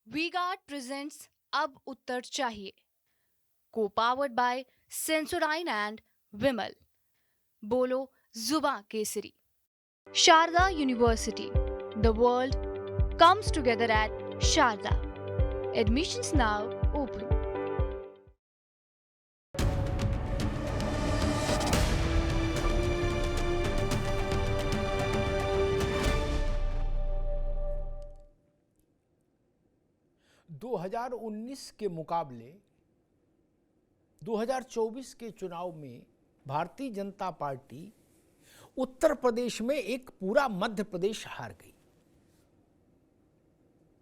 We guard presents अब उत्तर चाहिए, को powered by Sensodyne and Vimal. बोलो जुबा केसरी। Sharda university, the world comes together at Sharda. Admissions now open. 2019 के मुकाबले 2024 के चुनाव में भारतीय जनता पार्टी उत्तर प्रदेश में एक पूरा मध्य प्रदेश हार गई।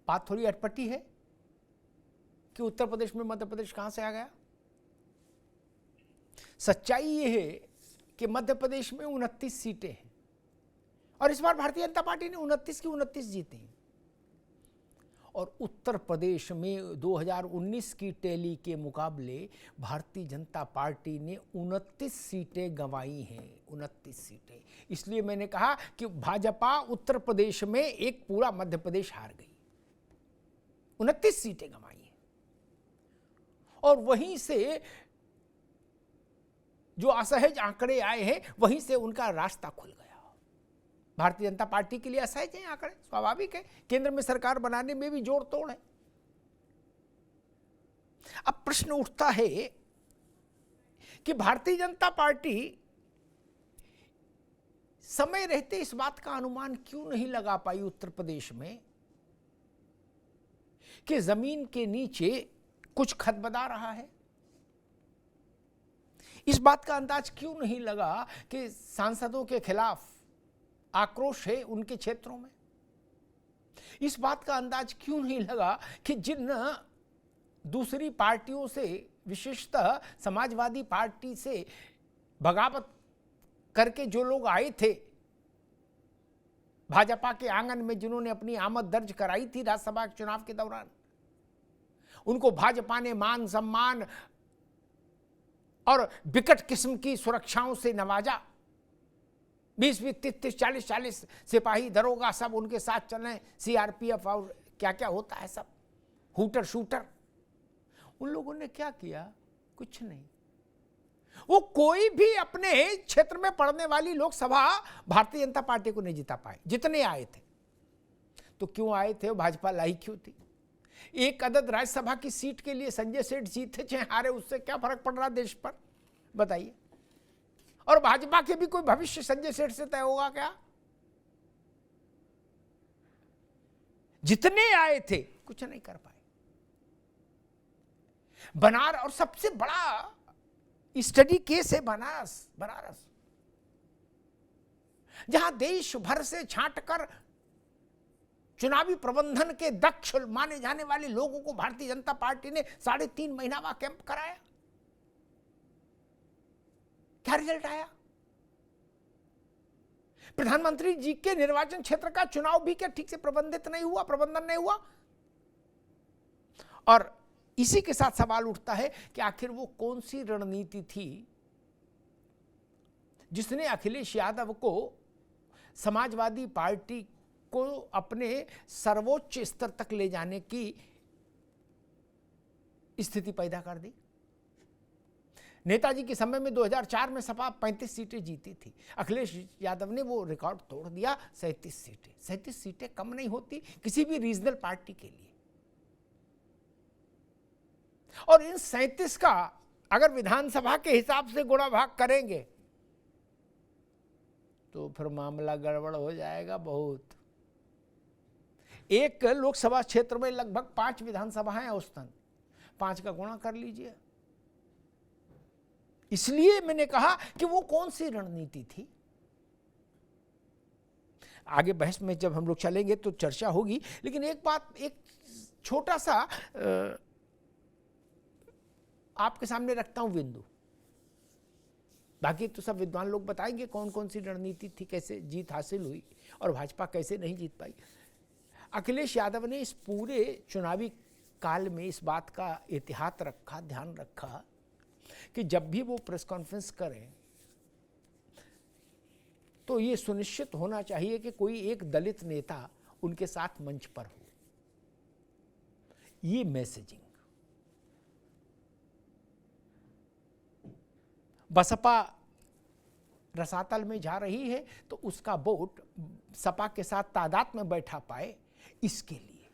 बात थोड़ी अटपटी है कि उत्तर प्रदेश में मध्य प्रदेश कहां से आ गया। सच्चाई यह है कि मध्य प्रदेश में 29 सीटें हैं और इस बार भारतीय जनता पार्टी ने 29 की 29 जीती हैं। और उत्तर प्रदेश में 2019 की टैली के मुकाबले भारतीय जनता पार्टी ने 29 सीटें गंवाई हैं। 29 सीटें। इसलिए मैंने कहा कि भाजपा उत्तर प्रदेश में एक पूरा मध्य प्रदेश हार गई। 29 सीटें गंवाई हैं और वहीं से जो असहज आंकड़े आए हैं वहीं से उनका रास्ता खुल गया। भारतीय जनता पार्टी के लिए असहज है आंकड़े, स्वाभाविक है। केंद्र में सरकार बनाने में भी जोड़ तोड़ है। अब प्रश्न उठता है कि भारतीय जनता पार्टी समय रहते इस बात का अनुमान क्यों नहीं लगा पाई उत्तर प्रदेश में कि जमीन के नीचे कुछ खदबदा रहा है। इस बात का अंदाज क्यों नहीं लगा कि सांसदों के खिलाफ आक्रोश है उनके क्षेत्रों में। इस बात का अंदाज क्यों नहीं लगा कि जिन दूसरी पार्टियों से, विशेषतः समाजवादी पार्टी से बगावत करके जो लोग आए थे भाजपा के आंगन में, जिन्होंने अपनी आमद दर्ज कराई थी राज्यसभा चुनाव के दौरान, उनको भाजपा ने मान सम्मान और विकट किस्म की सुरक्षाओं से नवाजा। 20-20, 30-30, 40-40 सिपाही दरोगा सब उनके साथ चले, सीआरपीएफ और क्या क्या होता है सब, हूटर शूटर। उन लोगों ने क्या किया? कुछ नहीं। वो कोई भी अपने क्षेत्र में पड़ने वाली लोकसभा भारतीय जनता पार्टी को नहीं जिता पाए। जितने आए थे तो क्यों आए थे? भाजपा लाई क्यों थी? एक अदद राज्यसभा की सीट के लिए संजय सेठ जीते चाहे हारे, उससे क्या फर्क पड़ रहा देश पर? बताइए। और भाजपा के भी कोई भविष्य संजय सेठ से तय होगा क्या? जितने आए थे कुछ नहीं कर पाए। बनारस, और सबसे बड़ा स्टडी केस है बनारस, जहां देश भर से छांटकर चुनावी प्रबंधन के दक्ष माने जाने वाले लोगों को भारतीय जनता पार्टी ने 3.5 महीना का कैंप कराया। क्या रिजल्ट आया? प्रधानमंत्री जी के निर्वाचन क्षेत्र का चुनाव भी क्या ठीक से प्रबंधित नहीं हुआ, प्रबंधन नहीं हुआ। और इसी के साथ सवाल उठता है कि आखिर वो कौन सी रणनीति थी जिसने अखिलेश यादव को, समाजवादी पार्टी को अपने सर्वोच्च स्तर तक ले जाने की स्थिति पैदा कर दी। नेताजी के समय में 2004 में सपा 35 सीटें जीती थी। अखिलेश यादव ने वो रिकॉर्ड तोड़ दिया, 37 सीटें। 37 सीटें कम नहीं होती किसी भी रीजनल पार्टी के लिए। और इन 37 का अगर विधानसभा के हिसाब से गुणा भाग करेंगे तो फिर मामला गड़बड़ हो जाएगा बहुत। एक लोकसभा क्षेत्र में लगभग 5 विधानसभाएं औसतन, 5 का गुणा कर लीजिए। इसलिए मैंने कहा कि वो कौन सी रणनीति थी। आगे बहस में जब हम लोग चलेंगे तो चर्चा होगी, लेकिन एक बात, एक छोटा सा आपके सामने रखता हूं बिंदु। बाकी तो सब विद्वान लोग बताएंगे कौन कौन सी रणनीति थी, कैसे जीत हासिल हुई और भाजपा कैसे नहीं जीत पाई। अखिलेश यादव ने इस पूरे चुनावी काल में इस बात का एहतियात रखा, ध्यान रखा कि जब भी वो प्रेस कॉन्फ्रेंस करें तो ये सुनिश्चित होना चाहिए कि कोई एक दलित नेता उनके साथ मंच पर हो। ये मैसेजिंग बसपा रसातल में जा रही है तो उसका वोट सपा के साथ तादाद में बैठा पाए, इसके लिए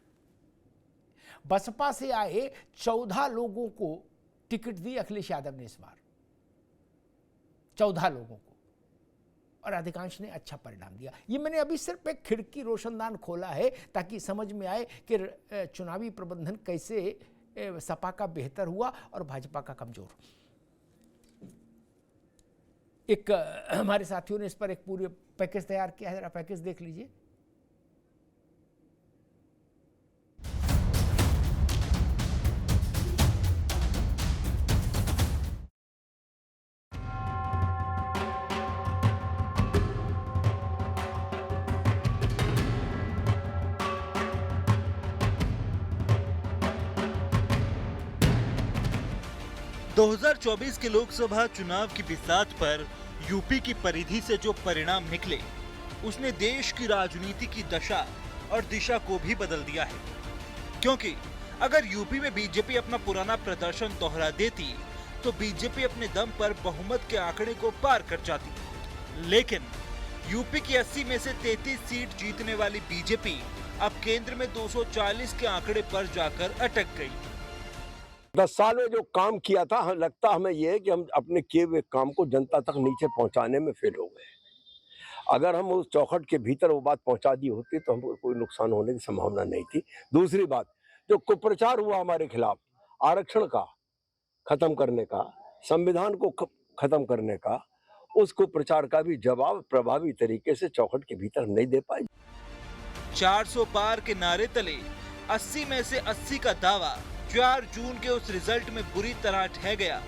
बसपा से आए 14 लोगों को टिकट दी अखिलेश यादव ने इस बार, 14 लोगों को, और अधिकांश ने अच्छा परिणाम दिया। ये मैंने अभी सिर्फ एक खिड़की रोशनदान खोला है ताकि समझ में आए कि चुनावी प्रबंधन कैसे सपा का बेहतर हुआ और भाजपा का कमजोर। एक हमारे साथियों ने इस पर एक पूरे पैकेज तैयार किया है, जरा पैकेज देख लीजिए। दो 2024 के लोकसभा चुनाव की बिसात पर यूपी की परिधि से जो परिणाम निकले, उसने देश की राजनीति की दशा और दिशा को भी बदल दिया है। क्योंकि अगर यूपी में बीजेपी अपना पुराना प्रदर्शन दोहरा देती तो बीजेपी अपने दम पर बहुमत के आंकड़े को पार कर जाती। लेकिन यूपी की 80 में से 33 सीट जीतने वाली बीजेपी अब केंद्र में 240 के आंकड़े पर जाकर अटक गई। 10 साल में जो काम किया था, लगता हमें यह है कि हम अपने किए हुए काम को जनता तक नीचे पहुंचाने में फेल हो गए। अगर हम उस चौखट के भीतर वो बात पहुंचा दी होती तो हमको कोई नुकसान होने की संभावना नहीं थी। दूसरी बात, जो कुप्रचार हुआ हमारे खिलाफ, आरक्षण का खत्म करने का, संविधान को खत्म करने का, उस कुप्रचार का भी जवाब प्रभावी तरीके से चौखट के भीतर नहीं दे पाए। 400 पार के नारे तले 80 में से 80 का दावा 4 जून के उस रिजल्ट में बुरी तरह ढह गया,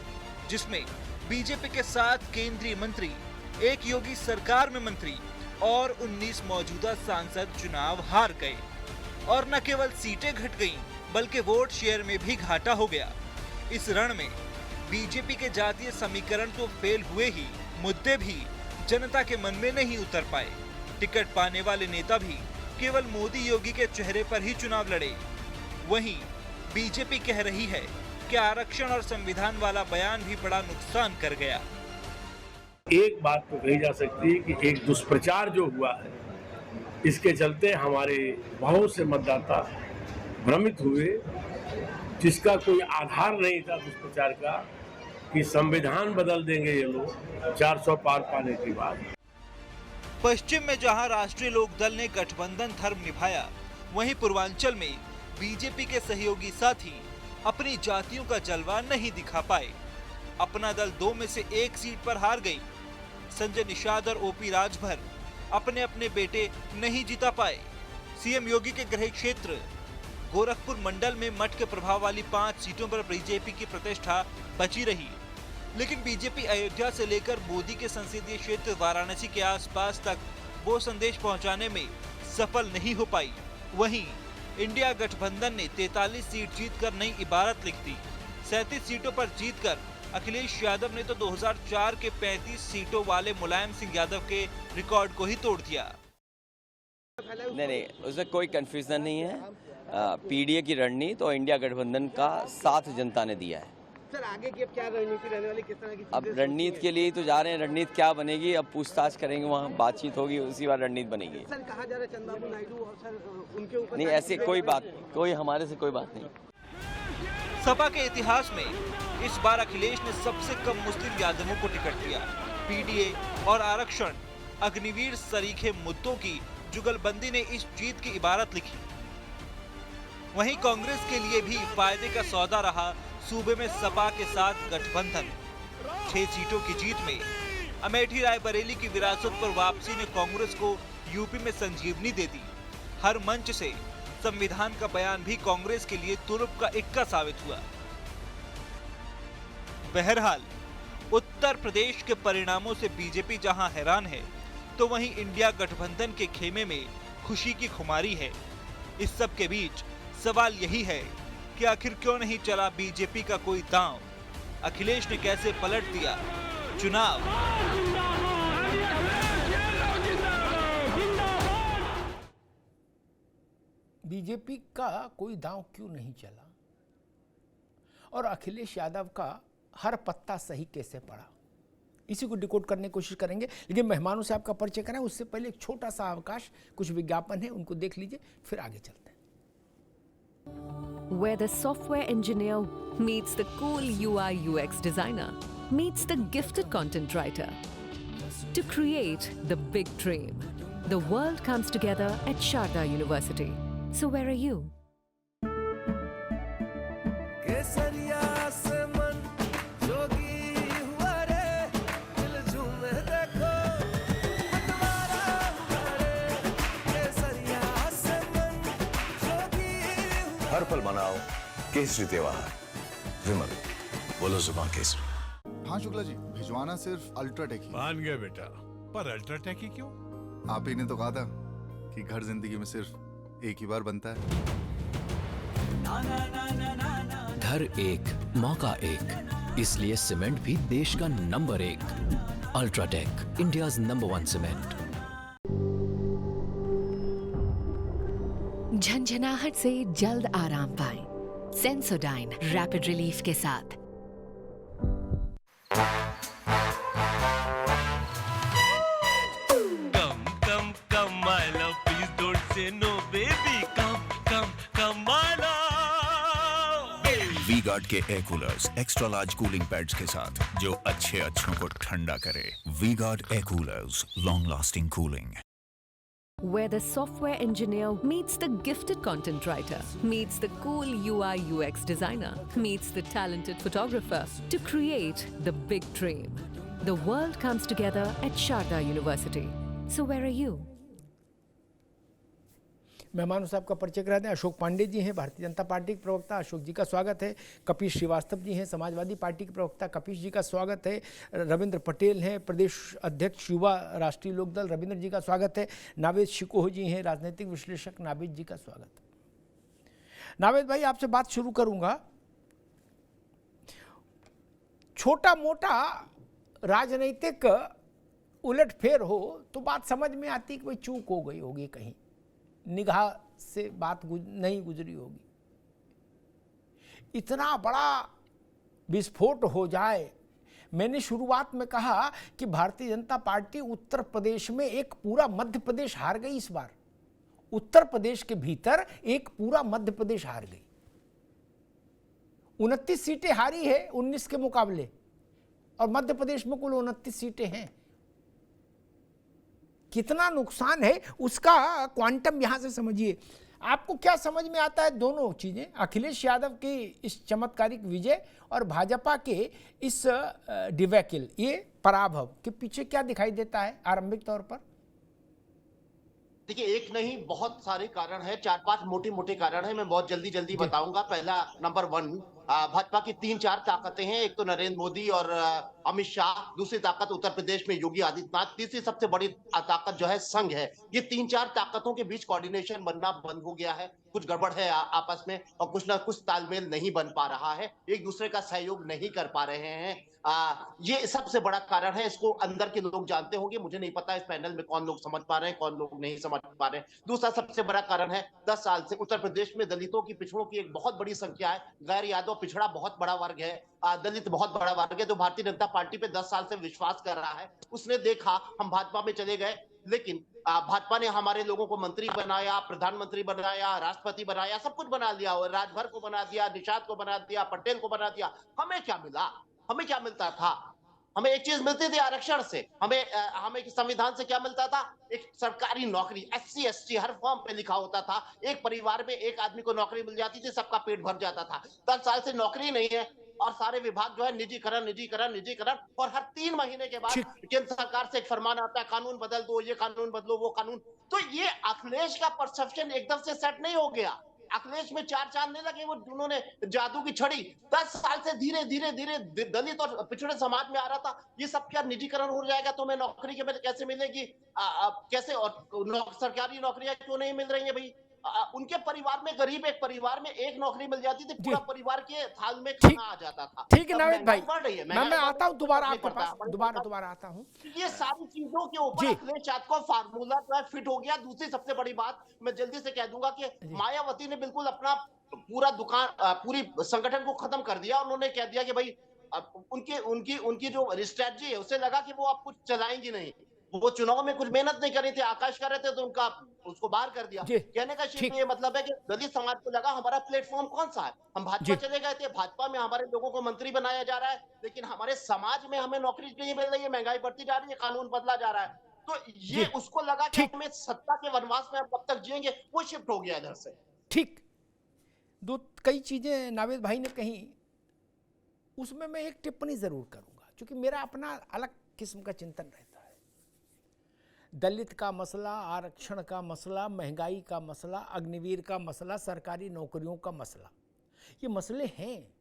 जिसमें बीजेपी के 7 केंद्रीय मंत्री, एक योगी सरकार में मंत्री और 19 मौजूदा सांसद चुनाव हार गए। और न केवल सीटें घट गईं, बल्कि वोट शेयर में भी घाटा हो गया। इस रण में बीजेपी के जातीय समीकरण तो फेल हुए ही, मुद्दे भी जनता के मन में नहीं उतर पाए। टिकट पाने वाले नेता भी केवल मोदी योगी के चेहरे पर ही चुनाव लड़े। वहीं बीजेपी कह रही है कि आरक्षण और संविधान वाला बयान भी बड़ा नुकसान कर गया। एक बात तो कही जा सकती है कि एक दुष्प्रचार जो हुआ है, इसके चलते हमारे बहुत से मतदाता भ्रमित हुए, जिसका कोई आधार नहीं था दुष्प्रचार का, कि संविधान बदल देंगे ये लोग 400 पार पाने के बाद। पश्चिम में जहां राष्ट्रीय लोकदल ने गठबंधन धर्म निभाया, वहीं पूर्वांचल में बीजेपी के सहयोगी साथी अपनी जातियों का जलवा नहीं दिखा पाए। अपना दल 2 में से 1 सीट पर हार गई। संजय निषाद और ओपी राजभर अपने अपने बेटे नहीं जिता पाए। सीएम योगी के गृह क्षेत्र गोरखपुर मंडल में मठ के प्रभाव वाली 5 सीटों पर बीजेपी की प्रतिष्ठा बची रही, लेकिन बीजेपी अयोध्या से लेकर मोदी के संसदीय क्षेत्र वाराणसी के आसपास तक वो संदेश पहुंचाने में सफल नहीं हो पाई। वहीं इंडिया गठबंधन ने 43 सीट जीतकर नई इबारत लिख दी। 37 सीटों पर जीतकर अखिलेश यादव ने तो 2004 के 35 सीटों वाले मुलायम सिंह यादव के रिकॉर्ड को ही तोड़ दिया। नहीं, उसमें कोई कंफ्यूजन नहीं है। पीडीए की रणनीति और इंडिया गठबंधन का साथ जनता ने दिया है। सर, आगे की अब क्या रणनीति रहने वाली, किस तरह की? अब रणनीति के लिए तो जा रहे हैं, रणनीति क्या बनेगी अब पूछताछ करेंगे, वहाँ बातचीत होगी, उसी बार रणनीति बनेगी। सर, कहा जा रहा है चंद्रबाबू नायडू और सर उनके ऊपर नहीं, ऐसी कोई बात, कोई हमारे से कोई बात नहीं। सपा के इतिहास में इस बार अखिलेश ने सबसे कम मुस्लिम यादवों को टिकट दिया। पीडीए और आरक्षण, अग्निवीर सरीखे मुद्दों की जुगलबंदी ने इस जीत की इबारत लिखी। वहीं कांग्रेस के लिए भी फायदे का सौदा रहा सूबे में सपा के साथ गठबंधन। 6 सीटों की जीत में अमेठी रायबरेली की विरासत पर वापसी ने कांग्रेस को यूपी में संजीवनी दे दी। हर मंच से संविधान का बयान भी कांग्रेस के लिए तुरुप का इक्का साबित हुआ। बहरहाल उत्तर प्रदेश के परिणामों से बीजेपी जहां हैरान है, तो वहीं इंडिया गठबंधन के खेमे में खुशी की खुमारी है। इस सब के बीच सवाल यही है कि आखिर क्यों नहीं चला बीजेपी का कोई दांव? अखिलेश ने कैसे पलट दिया चुनाव? बीजेपी का कोई दांव क्यों नहीं चला? और अखिलेश यादव का हर पत्ता सही कैसे पड़ा, इसी को डिकोड करने की कोशिश करेंगे। लेकिन मेहमानों से आपका परिचय कराएं उससे पहले एक छोटा सा अवकाश, कुछ विज्ञापन है उनको देख लीजिए, फिर आगे चलते हैं। Where the software engineer meets the cool UI UX designer meets the gifted content writer to create the big dream. The world comes together at Sharda University. So where are you? हर पल मनाओ केसरी त्योहार। विमल, बोलो जुबान केसरी। हाँ शुक्ला जी, भिजवाना सिर्फ UltraTech ही। मान गया बेटा, पर अल्ट्राटेक ही क्यों? आप ही ने तो कहा था कि घर जिंदगी में सिर्फ एक ही बार बनता है। घर एक, मौका एक, इसलिए सीमेंट भी देश का number 1। UltraTech, India's number 1 cement. झंझनाहट से जल्द आराम पाएं सेंसोडाइन रैपिड रिलीफ के साथ। Come, come, come, my love, please don't say no, baby. Come, come, come, my love. V-Guard के air coolers extra large cooling pads के साथ जो अच्छों को ठंडा करे। V-Guard air coolers, long lasting cooling. Where the software engineer meets the gifted content writer, meets the cool UI UX designer, meets the talented photographer to create the big dream. The world comes together at Sharda University. So where are you? मेहमानों से आपका परिचय करा दें। अशोक पांडे जी हैं, Bharatiya Janata party के प्रवक्ता, अशोक जी का स्वागत है। कपीश श्रीवास्तव जी हैं, समाजवादी पार्टी के प्रवक्ता, कपीश जी का स्वागत है। रविंद्र पटेल हैं, प्रदेश अध्यक्ष युवा राष्ट्रीय लोकदल, रविंद्र जी का स्वागत है। नावेद शिकोह जी हैं, राजनीतिक विश्लेषक, नावेद जी का स्वागत है। नावेद भाई, आपसे बात शुरू करूंगा। छोटा मोटा राजनीतिक उलटफेर हो तो बात समझ में आती कि भाई चूक हो गई होगी, कहीं निगाह से बात नहीं गुजरी होगी। इतना बड़ा विस्फोट हो जाए, मैंने शुरुआत में कहा कि भारतीय जनता पार्टी उत्तर प्रदेश में एक पूरा मध्य प्रदेश हार गई। इस बार उत्तर प्रदेश के भीतर एक पूरा मध्य प्रदेश हार गई। 29 सीटें हारी है 19 के मुकाबले, और मध्य प्रदेश में कुल 29 सीटें हैं। कितना नुकसान है उसका क्वांटम यहां से समझिए। आपको क्या समझ में आता है दोनों चीजें, अखिलेश यादव की इस चमत्कारिक विजय और भाजपा के इस डिवैकल, ये पराभव के पीछे क्या दिखाई देता है आरंभिक तौर पर? देखिए, एक नहीं बहुत सारे कारण है, 4-5 मोटे कारण है। मैं बहुत जल्दी बताऊंगा। पहला, नंबर 1, भाजपा की 3-4 ताकतें हैं। एक तो नरेंद्र मोदी और अमित शाह, दूसरी ताकत उत्तर प्रदेश में योगी आदित्यनाथ, तीसरी सबसे बड़ी ताकत जो है संघ है। ये 3-4 ताकतों के बीच कोऑर्डिनेशन बनना बंद हो गया है। कुछ गड़बड़ है आपस में, और कुछ ना कुछ तालमेल नहीं बन पा रहा है, एक दूसरे का सहयोग नहीं कर पा रहे हैं। ये सबसे बड़ा कारण है। इसको अंदर के लोग जानते होंगे, मुझे नहीं पता इस पैनल में कौन लोग समझ पा रहे हैं, कौन लोग नहीं समझ पा रहे हैं। दूसरा सबसे बड़ा कारण है, 10 साल से उत्तर प्रदेश में दलितों की, पिछड़ों की एक बहुत बड़ी संख्या है। गैर यादव पिछड़ा बहुत बड़ा वर्ग है, दलित बहुत बड़ा वर्ग है, जो भारतीय जनता पार्टी पे 10 साल से विश्वास कर रहा है। उसने देखा हम भाजपा में चले गए, लेकिन भाजपा ने हमारे लोगों को मंत्री बनाया, प्रधानमंत्री बनाया, राष्ट्रपति बनाया, सब कुछ बना लिया, और राजभर को बना दिया, निषाद को बना दिया, पटेल को बना दिया। हमें क्या मिला? हमें क्या मिलता था? हमें एक चीज मिलती थी आरक्षण से। हमें संविधान से क्या मिलता था? एक सरकारी नौकरी, SC ST हर फॉर्म पे लिखा होता था। एक परिवार में एक आदमी को नौकरी मिल जाती थी, सबका पेट भर जाता था। 10 साल से नौकरी नहीं है, और सारे विभाग जो है निजीकरण, और हर 3 महीने के बाद केंद्र सरकार से एक फरमान आता है, कानून बदल दो, ये कानून बदलो, वो कानून। तो ये अखिलेश का परसेप्शन एकदम से सेट नहीं हो गया। अखिलेश में 4 चांद नहीं लगे, वो उन्होंने जादू की छड़ी 10 साल से धीरे धीरे दलित और पिछड़े समाज में आ रहा था। ये सब क्या निजीकरण हो जाएगा? तो मैं नौकरी के कैसे मिलेगी? कैसे? और सरकारी नौकरियां क्यों नहीं मिल रही है भाई? उनके परिवार में, गरीब एक परिवार में एक नौकरी मिल जाती थी, पूरा परिवार के थाल में खाना आ जाता था। ठीक है नावेद भाई, बढ़ रही है, मैं आता हूँ दोबारा आपके पास, दोबारा आता हूँ। ये सारी चीजों के ऊपर अखिलेश यादव का फार्मूला जो है फिट हो गया। दूसरी सबसे बड़ी बात मैं जल्दी से कह दूंगा कि मायावती ने बिल्कुल अपना पूरा पूरी संगठन को खत्म कर दिया। उन्होंने कह दिया कि भाई उनकी जो स्ट्रेटजी है उससे लगा कि वो आप कुछ चलाएंगी नहीं। वो चुनाव में कुछ मेहनत नहीं कर रही थी, आकाश कर रहे थे, तो उसको बाहर कर दिया। कहने का ये मतलब है कि दलित समाज को लगा हमारा प्लेटफॉर्म कौन सा है, हम भाजपा चले गए थे, भाजपा में हमारे लोगों को मंत्री बनाया जा रहा है, लेकिन हमारे समाज में हमें नौकरी नहीं मिल रही है, महंगाई बढ़ती जा रही है, कानून बदला जा रहा है। तो ये उसको लगा कि हमें सत्ता के वनवास में कब तक जिएंगे, वो शिफ्ट हो गया इधर से। ठीक, कई चीजें नावेद भाई ने कही, उसमें मैं एक टिप्पणी जरूर करूंगा, क्योंकि मेरा अपना अलग किस्म का चिंतन रहता है। दलित का मसला, आरक्षण का मसला, महंगाई का मसला, अग्निवीर का मसला, सरकारी नौकरियों का मसला, ये मसले हैं,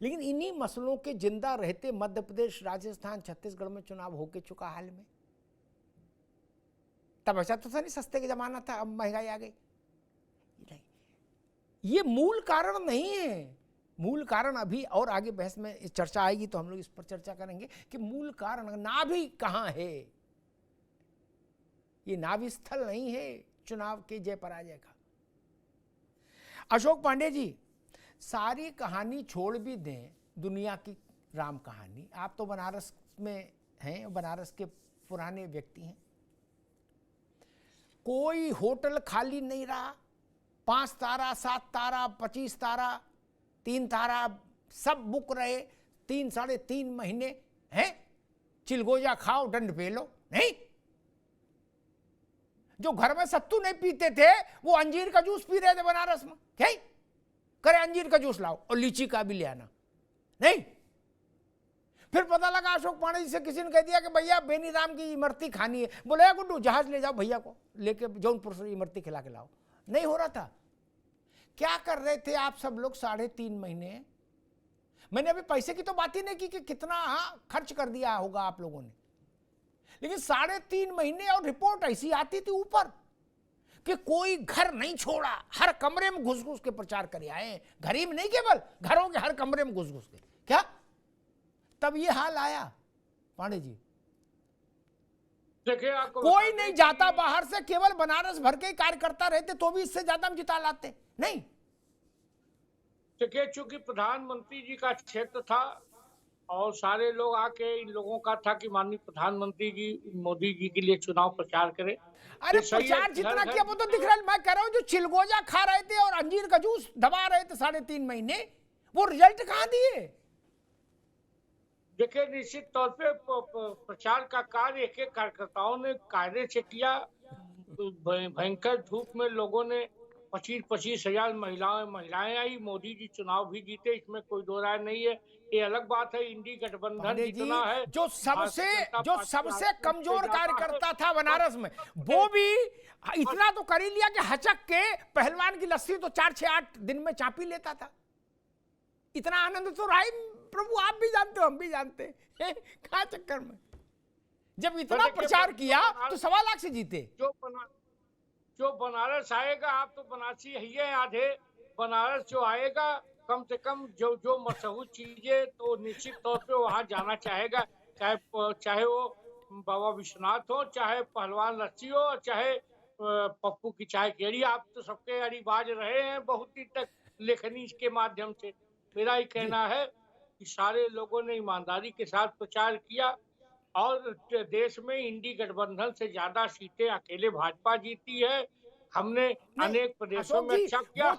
लेकिन इन्हीं मसलों के जिंदा रहते मध्य प्रदेश, राजस्थान, छत्तीसगढ़ में चुनाव होके चुका हाल में। तब ऐसा तो था नहीं, सस्ते के जमाना था, अब महंगाई आ गई। नहीं, ये मूल कारण नहीं है। मूल कारण अभी और आगे बहस में चर्चा आएगी तो हम लोग इस पर चर्चा करेंगे कि मूल कारण नाभि कहां है। ये नाभि स्थल नहीं है चुनाव के जय पराजय का। अशोक पांडे जी, सारी कहानी छोड़ भी दें, दुनिया की राम कहानी, आप तो बनारस में हैं, बनारस के पुराने व्यक्ति हैं, कोई होटल खाली नहीं रहा, 5 तारा, 7 तारा, 25 तारा, 3 तारा, सब बुक रहे, 3 साढ़े 3 महीने हैं। चिलगोजा खाओ, दंड पे लो। नहीं, जो घर में सत्तू नहीं पीते थे वो अंजीर का जूस पी रहे थे बनारस में। क्या करे, अंजीर का जूस लाओ और लीची का भी ले आना। नहीं, फिर पता लगा अशोक पांडे जी से किसी ने कह दिया कि भैया बेनी राम की इमरती खानी है। बोले गुड्डू जहाज ले जाओ, भैया को लेके जौनपुर से इमरती खिला के लाओ। नहीं हो रहा था। क्या कर रहे थे आप सब लोग 3.5 महीने? मैंने अभी पैसे की तो बात ही नहीं की कि कितना खर्च कर दिया होगा आप लोगों ने, लेकिन 3.5 महीने और रिपोर्ट ऐसी आती थी ऊपर कि कोई घर नहीं छोड़ा, हर कमरे में घुस घुस के प्रचार करे आए। घर ही में नहीं, केवल घरों के हर कमरे में घुस घुस के। क्या तब ये हाल आया पांडे जी? देखिए, कोई नहीं जाता बाहर से, केवल बनारस भर के ही कार्यकर्ता रहते तो भी इससे ज्यादा हम जिता लाते। नहीं, देखिए, चूंकि प्रधानमंत्री जी का क्षेत्र था और सारे लोग आके इन लोगों का था कि माननीय प्रधानमंत्री जी मोदी जी के लिए चुनाव प्रचार करें। अरे प्रचार जितना किया वो तो दिख रहा है। मैं कह रहा हूँ जो चिलगोजा खा रहे थे और अंजीर का जूस दबा रहे थे 3.5 महीने, वो रिजल्ट कहाँ दिए? देखिए, निश्चित तौर पे प्रचार का कार्य एक एक कार्यकर्ताओं ने कायदे से किया। भयंकर धूप में लोगों ने 25-25 हजार महिलाएं आई, मोदी जी चुनाव भी जीते, इसमें कोई दो राय नहीं है। ये अलग बात है, इंडी गठबंधन जितना है, जो सबसे कमजोर कार्यकर्ता था बनारस में, वो भी इतना तो कर ही लिया कि हचक के पहलवान की लस्सी तो 4-6-8 दिन में चापी लेता था। इतना आनंद तो रहा ही प्रभु, आप भी जानते हो, हम भी जानते हैं। कहाँ चक्कर में जब इतना प्रचार किया तो 1.25 लाख से जीते। जो बनारस आएगा, आप तो बनारसी है आधे, बनारस जो आएगा कम से कम जो मशहूर चीजें तो निश्चित तौर पे वहाँ जाना चाहेगा, चाहे वो बाबा विश्वनाथ हो, चाहे पहलवान लस्सी हो, चाहे पप्पू की चाय केड़ी। आप तो सबके अरीबाज रहे हैं बहुत दिन तक लेखनी के माध्यम से। मेरा ही कहना है कि सारे लोगों ने ईमानदारी के साथ प्रचार किया और देश में इंडी गठबंधन से ज्यादा सीटें अकेले भाजपा जीती है। हमने अनेक प्रदेशों में अच्छा किया।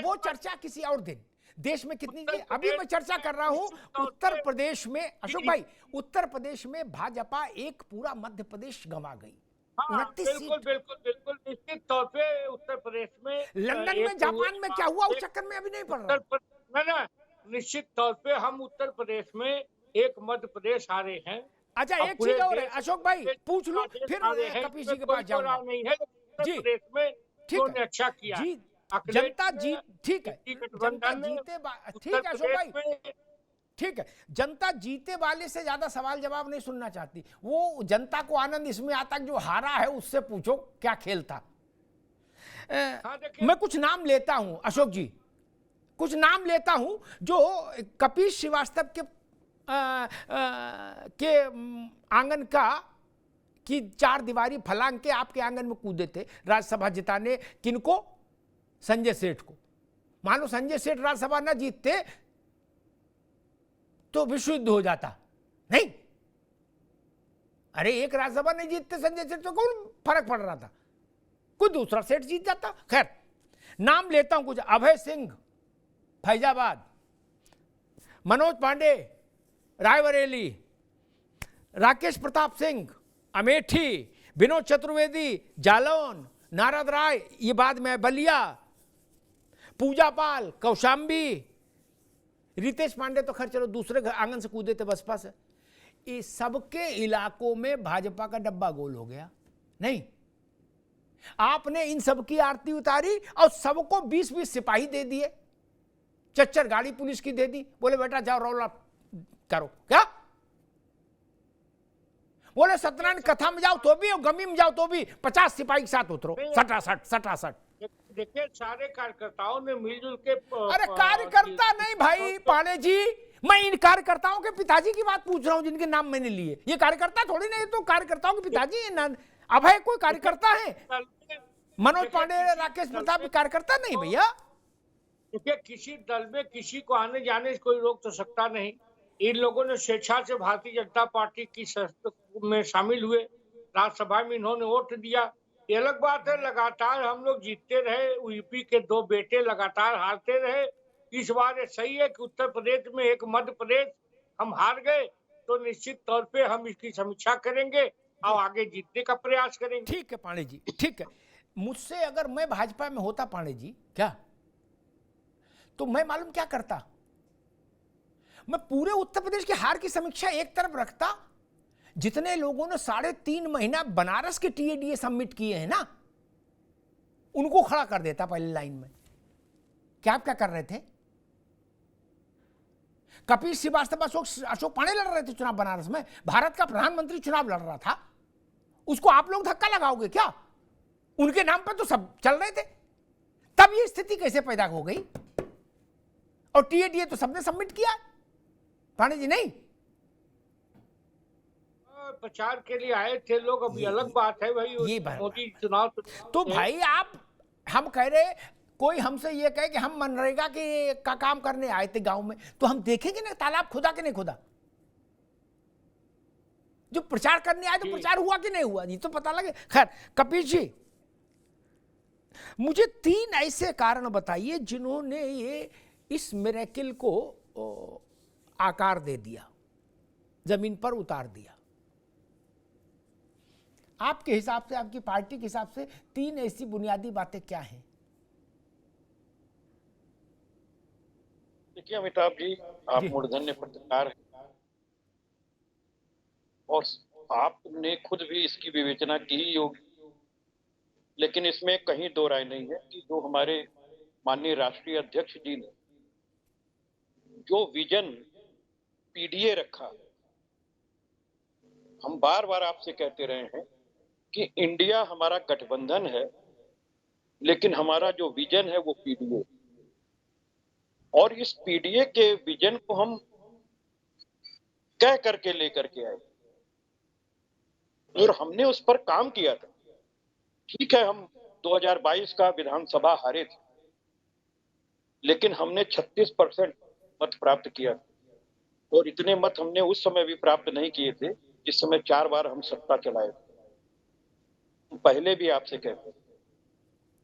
वो चर्चा किसी और दिन। देश में कितनी, अभी मैं चर्चा कर रहा हूँ उत्तर प्रदेश में। अशोक भाई, उत्तर प्रदेश में भाजपा एक पूरा मध्य प्रदेश गंवा गई। बिल्कुल निश्चित तौर पे उत्तर प्रदेश में, लंदन में, जापान में क्या हुआ उस चक्कर में अभी नहीं पड़ रहा। निश्चित तौर पे हम उत्तर प्रदेश में एक मध्य प्रदेश हारे हैं। अच्छा, एक चीज और है अशोक भाई, पूछ लो फिर कपिल जी के पास जाऊंगा। नहीं है उत्तर प्रदेश में, ठीक है, अच्छा किया जी, जनता जीत, ठीक है, जनता जीते, ठीक है अशोक भाई, ठीक है, जनता जीते वाले से ज्यादा सवाल जवाब नहीं सुनना चाहती। वो जनता को आनंद इसमें आता कि जो हारा है उससे पूछो क्या खेल था। मैं कुछ नाम लेता हूं अशोक जी, कुछ नाम लेता हूं जो कपिल श्रीवास्तव के आंगन की 4 दीवारी फलांग के आपके आंगन में कूदे थे राज्यसभा जिताने। किनको? संजय सेठ को। मान लो संजय सेठ राज्यसभा न जीतते तो विश्व युद्ध हो जाता, नहीं? अरे एक राज्यसभा नहीं जीतते संजय सेठ तो कौन फर्क पड़ रहा था, कोई दूसरा सेठ जीत जाता। खैर नाम लेता हूं कुछ, अभय सिंह फैजाबाद, मनोज पांडे रायबरेली, राकेश प्रताप सिंह अमेठी, विनोद चतुर्वेदी जालौन, नारद राय ये बाद में बलिया, पूजा पाल कौशाम्बी, रितेश पांडे तो खैर चलो दूसरे आंगन से कूदे थे बसपा से। इस सबके इलाकों में भाजपा का डब्बा गोल हो गया। नहीं, आपने इन सबकी आरती उतारी और सबको 20-20 सिपाही दे दिए, चच्चर गाड़ी पुलिस की दे दी, बोले बेटा जाओ रौला करो। क्या बोले? सत्यनारायण कथा में जाओ तो भी और गमी में जाओ तो भी 50 सिपाही के साथ उतरो, सटासट। देखिए सारे कार्यकर्ताओं ने मिलजुल के अरे कार्यकर्ता नहीं भाई पांडे जी, मैं इन कार्यकर्ताओं के पिताजी की बात पूछ रहा हूं जिनके नाम मैंने लिए। ये कार्यकर्ता थोड़ी नहीं, तो कार्यकर्ताओं के पिताजी हैं। अभय कोई कार्यकर्ता है? मनोज पांडे राकेश प्रताप कार्यकर्ता नहीं भैया। देखिए किसी दल में किसी को आने जाने से कोई रोक तो सकता नहीं। इन लोगों ने स्वेच्छा से भारतीय जनता पार्टी की में शामिल हुए, राज्यसभा में इन्होंने वोट दिया। ये अलग बात है लगातार हम लोग जीतते रहे, यूपी के 2 बेटे लगातार हारते रहे। इस बार ये सही है कि उत्तर प्रदेश में एक मध्य प्रदेश हम हार गए, तो निश्चित तौर पे हम इसकी समीक्षा करेंगे और आगे जीतने का प्रयास करेंगे। ठीक है पांडे जी, ठीक है। मुझसे अगर मैं भाजपा में होता पांडे जी क्या, तो मैं मालूम क्या करता, मैं पूरे उत्तर प्रदेश की हार की समीक्षा एक तरफ रखता, जितने लोगों ने 3.5 महीना बनारस के टीएडीए सबमिट किए हैं ना, उनको खड़ा कर देता पहले लाइन में। क्या आप क्या कर रहे थे? कपिल श्रीवास्तव अशोक पांडे लड़ रहे थे चुनाव बनारस में, भारत का प्रधानमंत्री चुनाव लड़ रहा था, उसको आप लोग धक्का लगाओगे क्या? उनके नाम पर तो सब चल रहे थे, तब ये स्थिति कैसे पैदा हो गई? और टीएडीए तो सबने सबमिट किया पांडे जी, नहीं? प्रचार के लिए आए थे लोग, अभी अलग बात है भाई। ये मोदी चुनाव तो भाई आप, हम कह रहे कोई हमसे ये कहे कि हम मनरेगा का काम करने आए थे गांव में, तो हम देखेंगे ना तालाब खुदा कि नहीं खुदा। जो प्रचार करने आए तो प्रचार हुआ कि नहीं हुआ, ये तो पता लगे। खैर कपिल जी, मुझे 3 ऐसे कारण बताइए जिन्होंने ये इस मिरेकल को आकार दे दिया, जमीन पर उतार दिया। आपके हिसाब से, आपकी पार्टी के हिसाब से 3 ऐसी बुनियादी बातें क्या हैं? देखिए अमिताभ जी, आप मूर्धन्य पत्रकार हैं और आपने खुद भी इसकी विवेचना की ही होगी, लेकिन इसमें कहीं दो राय नहीं है कि जो हमारे माननीय राष्ट्रीय अध्यक्ष जी ने जो विजन पीडीए रखा, हम बार बार आपसे कहते रहे हैं कि इंडिया हमारा गठबंधन है, लेकिन हमारा जो विजन है वो पीडीए, और इस पीडीए के विजन को हम कह करके लेकर के आए और हमने उस पर काम किया था। ठीक है, हम 2022 का विधानसभा हारे थे, लेकिन हमने 36% मत प्राप्त किया और इतने मत हमने उस समय भी प्राप्त नहीं किए थे जिस समय 4 बार हम सत्ता चलाए थे। पहले भी आपसे कहते हैं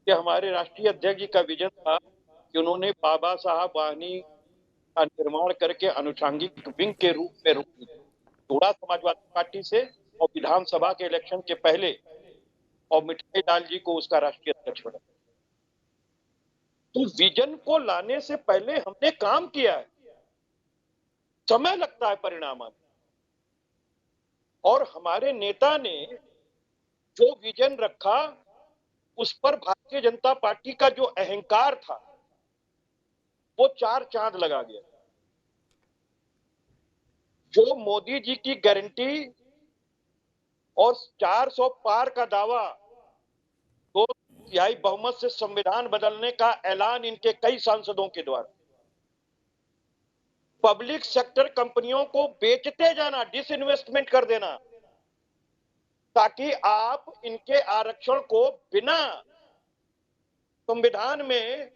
कि हमारे राष्ट्रीय अध्यक्ष जी का विजन था कि उन्होंने बाबा साहब वाहिनी का निर्माण करके अनुषांगिक विंग के रूप में तोड़ा समाजवादी पार्टी से, और विधानसभा के इलेक्शन के पहले और मिठाई लाल जी को उसका राष्ट्रीय अध्यक्ष बनाया। तो विजन को लाने से पहले हमने काम किया है, समय लगता है परिणाम आने, और हमारे नेता ने जो विजन रखा उस पर भारतीय जनता पार्टी का जो अहंकार था वो 4 चांद लगा गया। जो मोदी जी की गारंटी और 400 पार का दावा तो तिहाई बहुमत से संविधान बदलने का ऐलान इनके कई सांसदों के द्वारा, पब्लिक सेक्टर कंपनियों को बेचते जाना, डिसइन्वेस्टमेंट कर देना, ताकि आप इनके आरक्षण को बिना संविधान में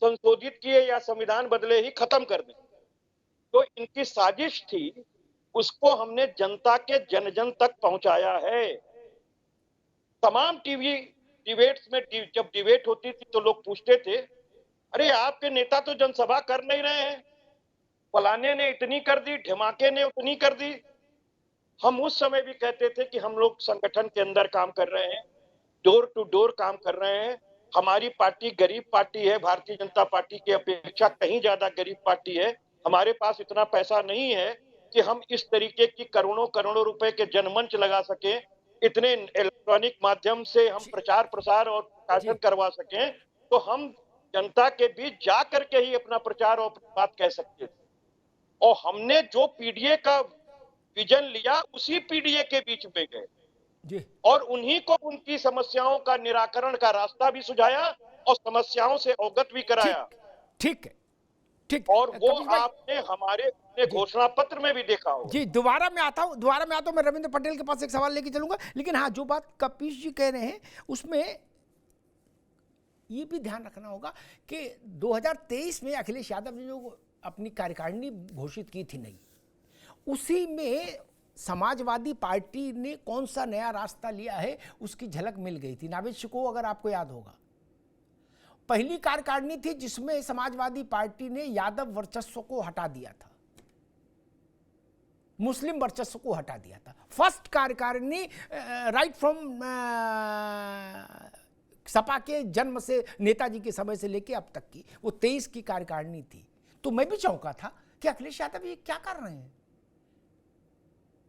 संशोधित किए या संविधान बदले ही खत्म कर दें। तो इनकी साजिश थी, उसको हमने जनता के जन जन तक पहुंचाया है। तमाम टीवी डिबेट्स में जब डिबेट होती थी तो लोग पूछते थे, अरे आपके नेता तो जनसभा कर नहीं रहे हैं, फलाने ने इतनी कर दी, ढमाके ने उतनी कर दी। हम उस समय भी कहते थे कि हम लोग संगठन के अंदर काम कर रहे हैं, डोर टू डोर काम कर रहे हैं। हमारी पार्टी गरीब पार्टी है, भारतीय जनता पार्टी की अपेक्षा कहीं ज्यादा गरीब पार्टी है। हमारे पास इतना पैसा नहीं है कि हम इस तरीके की करोड़ों करोड़ों रुपए के जनमंच लगा सके, इतने इलेक्ट्रॉनिक माध्यम से हम प्रचार प्रसार और प्रकाशन करवा सकें, तो हम जनता के बीच जा करके ही अपना प्रचार और बात कह सकते थे। और हमने जो पीडीए का विजन लिया, उसी पीडीए के बीच में गए और उन्हीं को उनकी समस्याओं का निराकरण का रास्ता भी सुझाया और समस्याओं से अवगत भी कराया। ठीक है, ठीक। और वो आपने हमारे घोषणा पत्र में भी देखा हो। जी, दोबारा मैं आता हूं, मैं रविंद्र पटेल के पास एक सवाल लेके चलूंगा। लेकिन हाँ, जो बात कपीश जी कह रहे हैं उसमें ये भी ध्यान रखना होगा कि 2023 में अखिलेश यादव ने जो अपनी कार्यकारिणी घोषित की थी, नहीं, उसी में समाजवादी पार्टी ने कौन सा नया रास्ता लिया है उसकी झलक मिल गई थी। नावेद शिको, अगर आपको याद होगा, पहली कार्यकारिणी थी जिसमें समाजवादी पार्टी ने यादव वर्चस्व को हटा दिया था, मुस्लिम वर्चस्व को हटा दिया था। फर्स्ट कार्यकारिणी राइट फ्रॉम सपा के जन्म से, नेताजी के समय से लेके अब तक की, वो 23 की कार्यकारिणी थी। तो मैं भी चौंका था कि अखिलेश यादव ये क्या कर रहे हैं।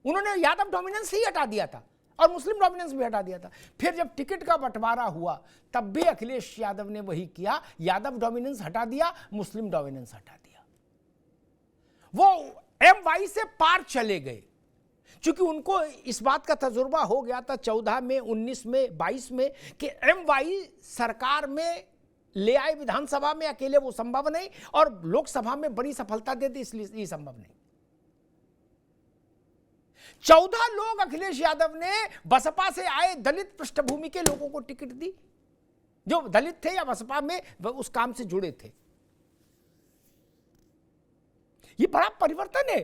उन्होंने यादव डोमिनेंस ही हटा दिया था और मुस्लिम डोमिनेंस भी हटा दिया था। फिर जब टिकट का बंटवारा हुआ तब भी अखिलेश यादव ने वही किया, यादव डोमिनेंस हटा दिया, मुस्लिम डोमिनेंस हटा दिया। वो एमवाई से पार चले गए, क्योंकि उनको इस बात का तजुर्बा हो गया था 14 में, 19 में, 22 में कि एमवाई सरकार में ले आए, विधानसभा में अकेले वो संभव नहीं और लोकसभा में बड़ी सफलता दे दी, इसलिए ये संभव नहीं। 14 लोग अखिलेश यादव ने बसपा से आए दलित पृष्ठभूमि के लोगों को टिकट दी, जो दलित थे या बसपा में उस काम से जुड़े थे। ये बड़ा परिवर्तन है।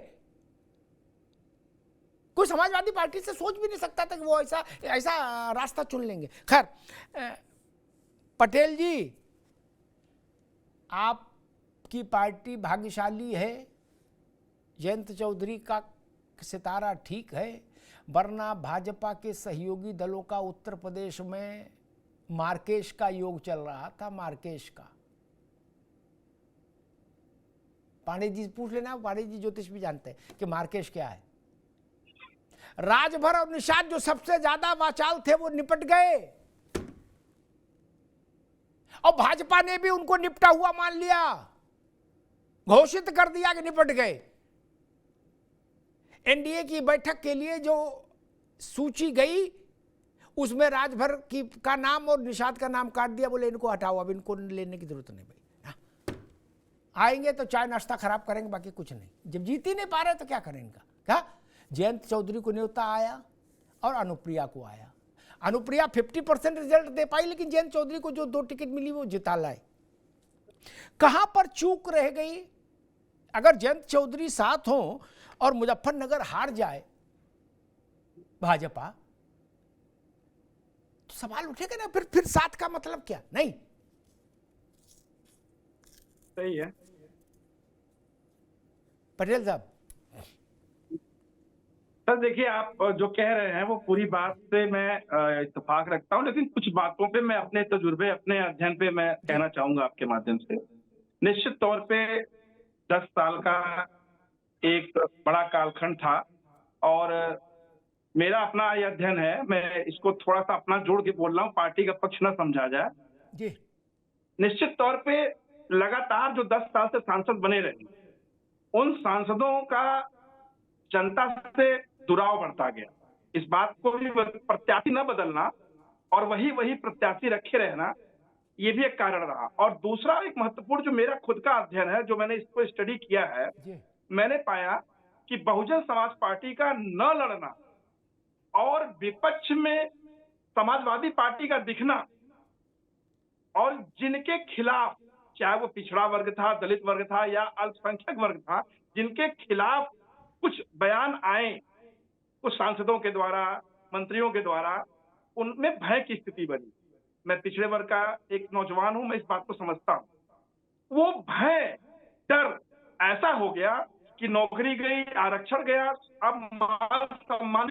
कोई समाजवादी पार्टी से सोच भी नहीं सकता था कि वो ऐसा रास्ता चुन लेंगे। खैर, पटेल जी, आपकी पार्टी भाग्यशाली है, जयंत चौधरी का सितारा ठीक है, वरना भाजपा के सहयोगी दलों का उत्तर प्रदेश में मार्केश का योग चल रहा था। मार्केश का, पांडे जी पूछ लेना, पांडे जी ज्योतिष भी जानते हैं कि मार्केश क्या है। राजभर और निषाद जो सबसे ज्यादा वाचाल थे वो निपट गए और भाजपा ने भी उनको निपटा हुआ मान लिया, घोषित कर दिया कि निपट गए। एनडीए की बैठक के लिए जो सूची गई उसमें राजभर का नाम और निषाद का नाम काट दिया, बोले इनको हटाओ, अब इनको लेने की जरूरत नहीं भाई। आएंगे तो चाय नाश्ता खराब करेंगे, बाकी कुछ नहीं। जब जीत ही नहीं पा रहे तो क्या करें इनका। क्या जयंत चौधरी को न्योता आया और अनुप्रिया को आया। अनुप्रिया 50% रिजल्ट दे पाई, लेकिन जयंत चौधरी को जो 2 टिकट मिली वो जिता लाए। कहां पर चूक रह गई? अगर जयंत चौधरी साथ हो और मुजफ्फरनगर हार जाए भाजपा, तो सवाल उठेगा ना, फिर साथ का मतलब क्या? नहीं, सही है पटेल साहब। सर देखिए, आप जो कह रहे हैं वो पूरी बात से मैं इत्तेफाक रखता हूं, लेकिन कुछ बातों पे मैं अपने तजुर्बे, अपने अध्ययन पे मैं कहना चाहूंगा आपके माध्यम से। निश्चित तौर पे 10 साल का एक बड़ा कालखंड था और मेरा अपना ये अध्ययन है, मैं इसको थोड़ा सा अपना जोड़ के बोल रहा हूँ, पार्टी का पक्ष न समझा जाए जी। निश्चित तौर पे लगातार जो 10 साल से सांसद बने रहे, उन सांसदों का जनता से दुराव बढ़ता गया। इस बात को भी प्रत्याशी न बदलना और वही प्रत्याशी रखे रहना, ये भी एक कारण रहा। और दूसरा एक महत्वपूर्ण जो मेरा खुद का अध्ययन है, जो मैंने इसको स्टडी किया है, मैंने पाया कि बहुजन समाज पार्टी का न लड़ना और विपक्ष में समाजवादी पार्टी का दिखना, और जिनके खिलाफ, चाहे वो पिछड़ा वर्ग था, दलित वर्ग था या अल्पसंख्यक वर्ग था, जिनके खिलाफ कुछ बयान आए कुछ सांसदों के द्वारा, मंत्रियों के द्वारा, उनमें भय की स्थिति बनी। मैं पिछड़े वर्ग का एक नौजवान हूं, मैं इस बात को समझता हूं। वो भय, डर ऐसा हो गया कि नौकरी गई, आरक्षण गया, अब मान सम्मान।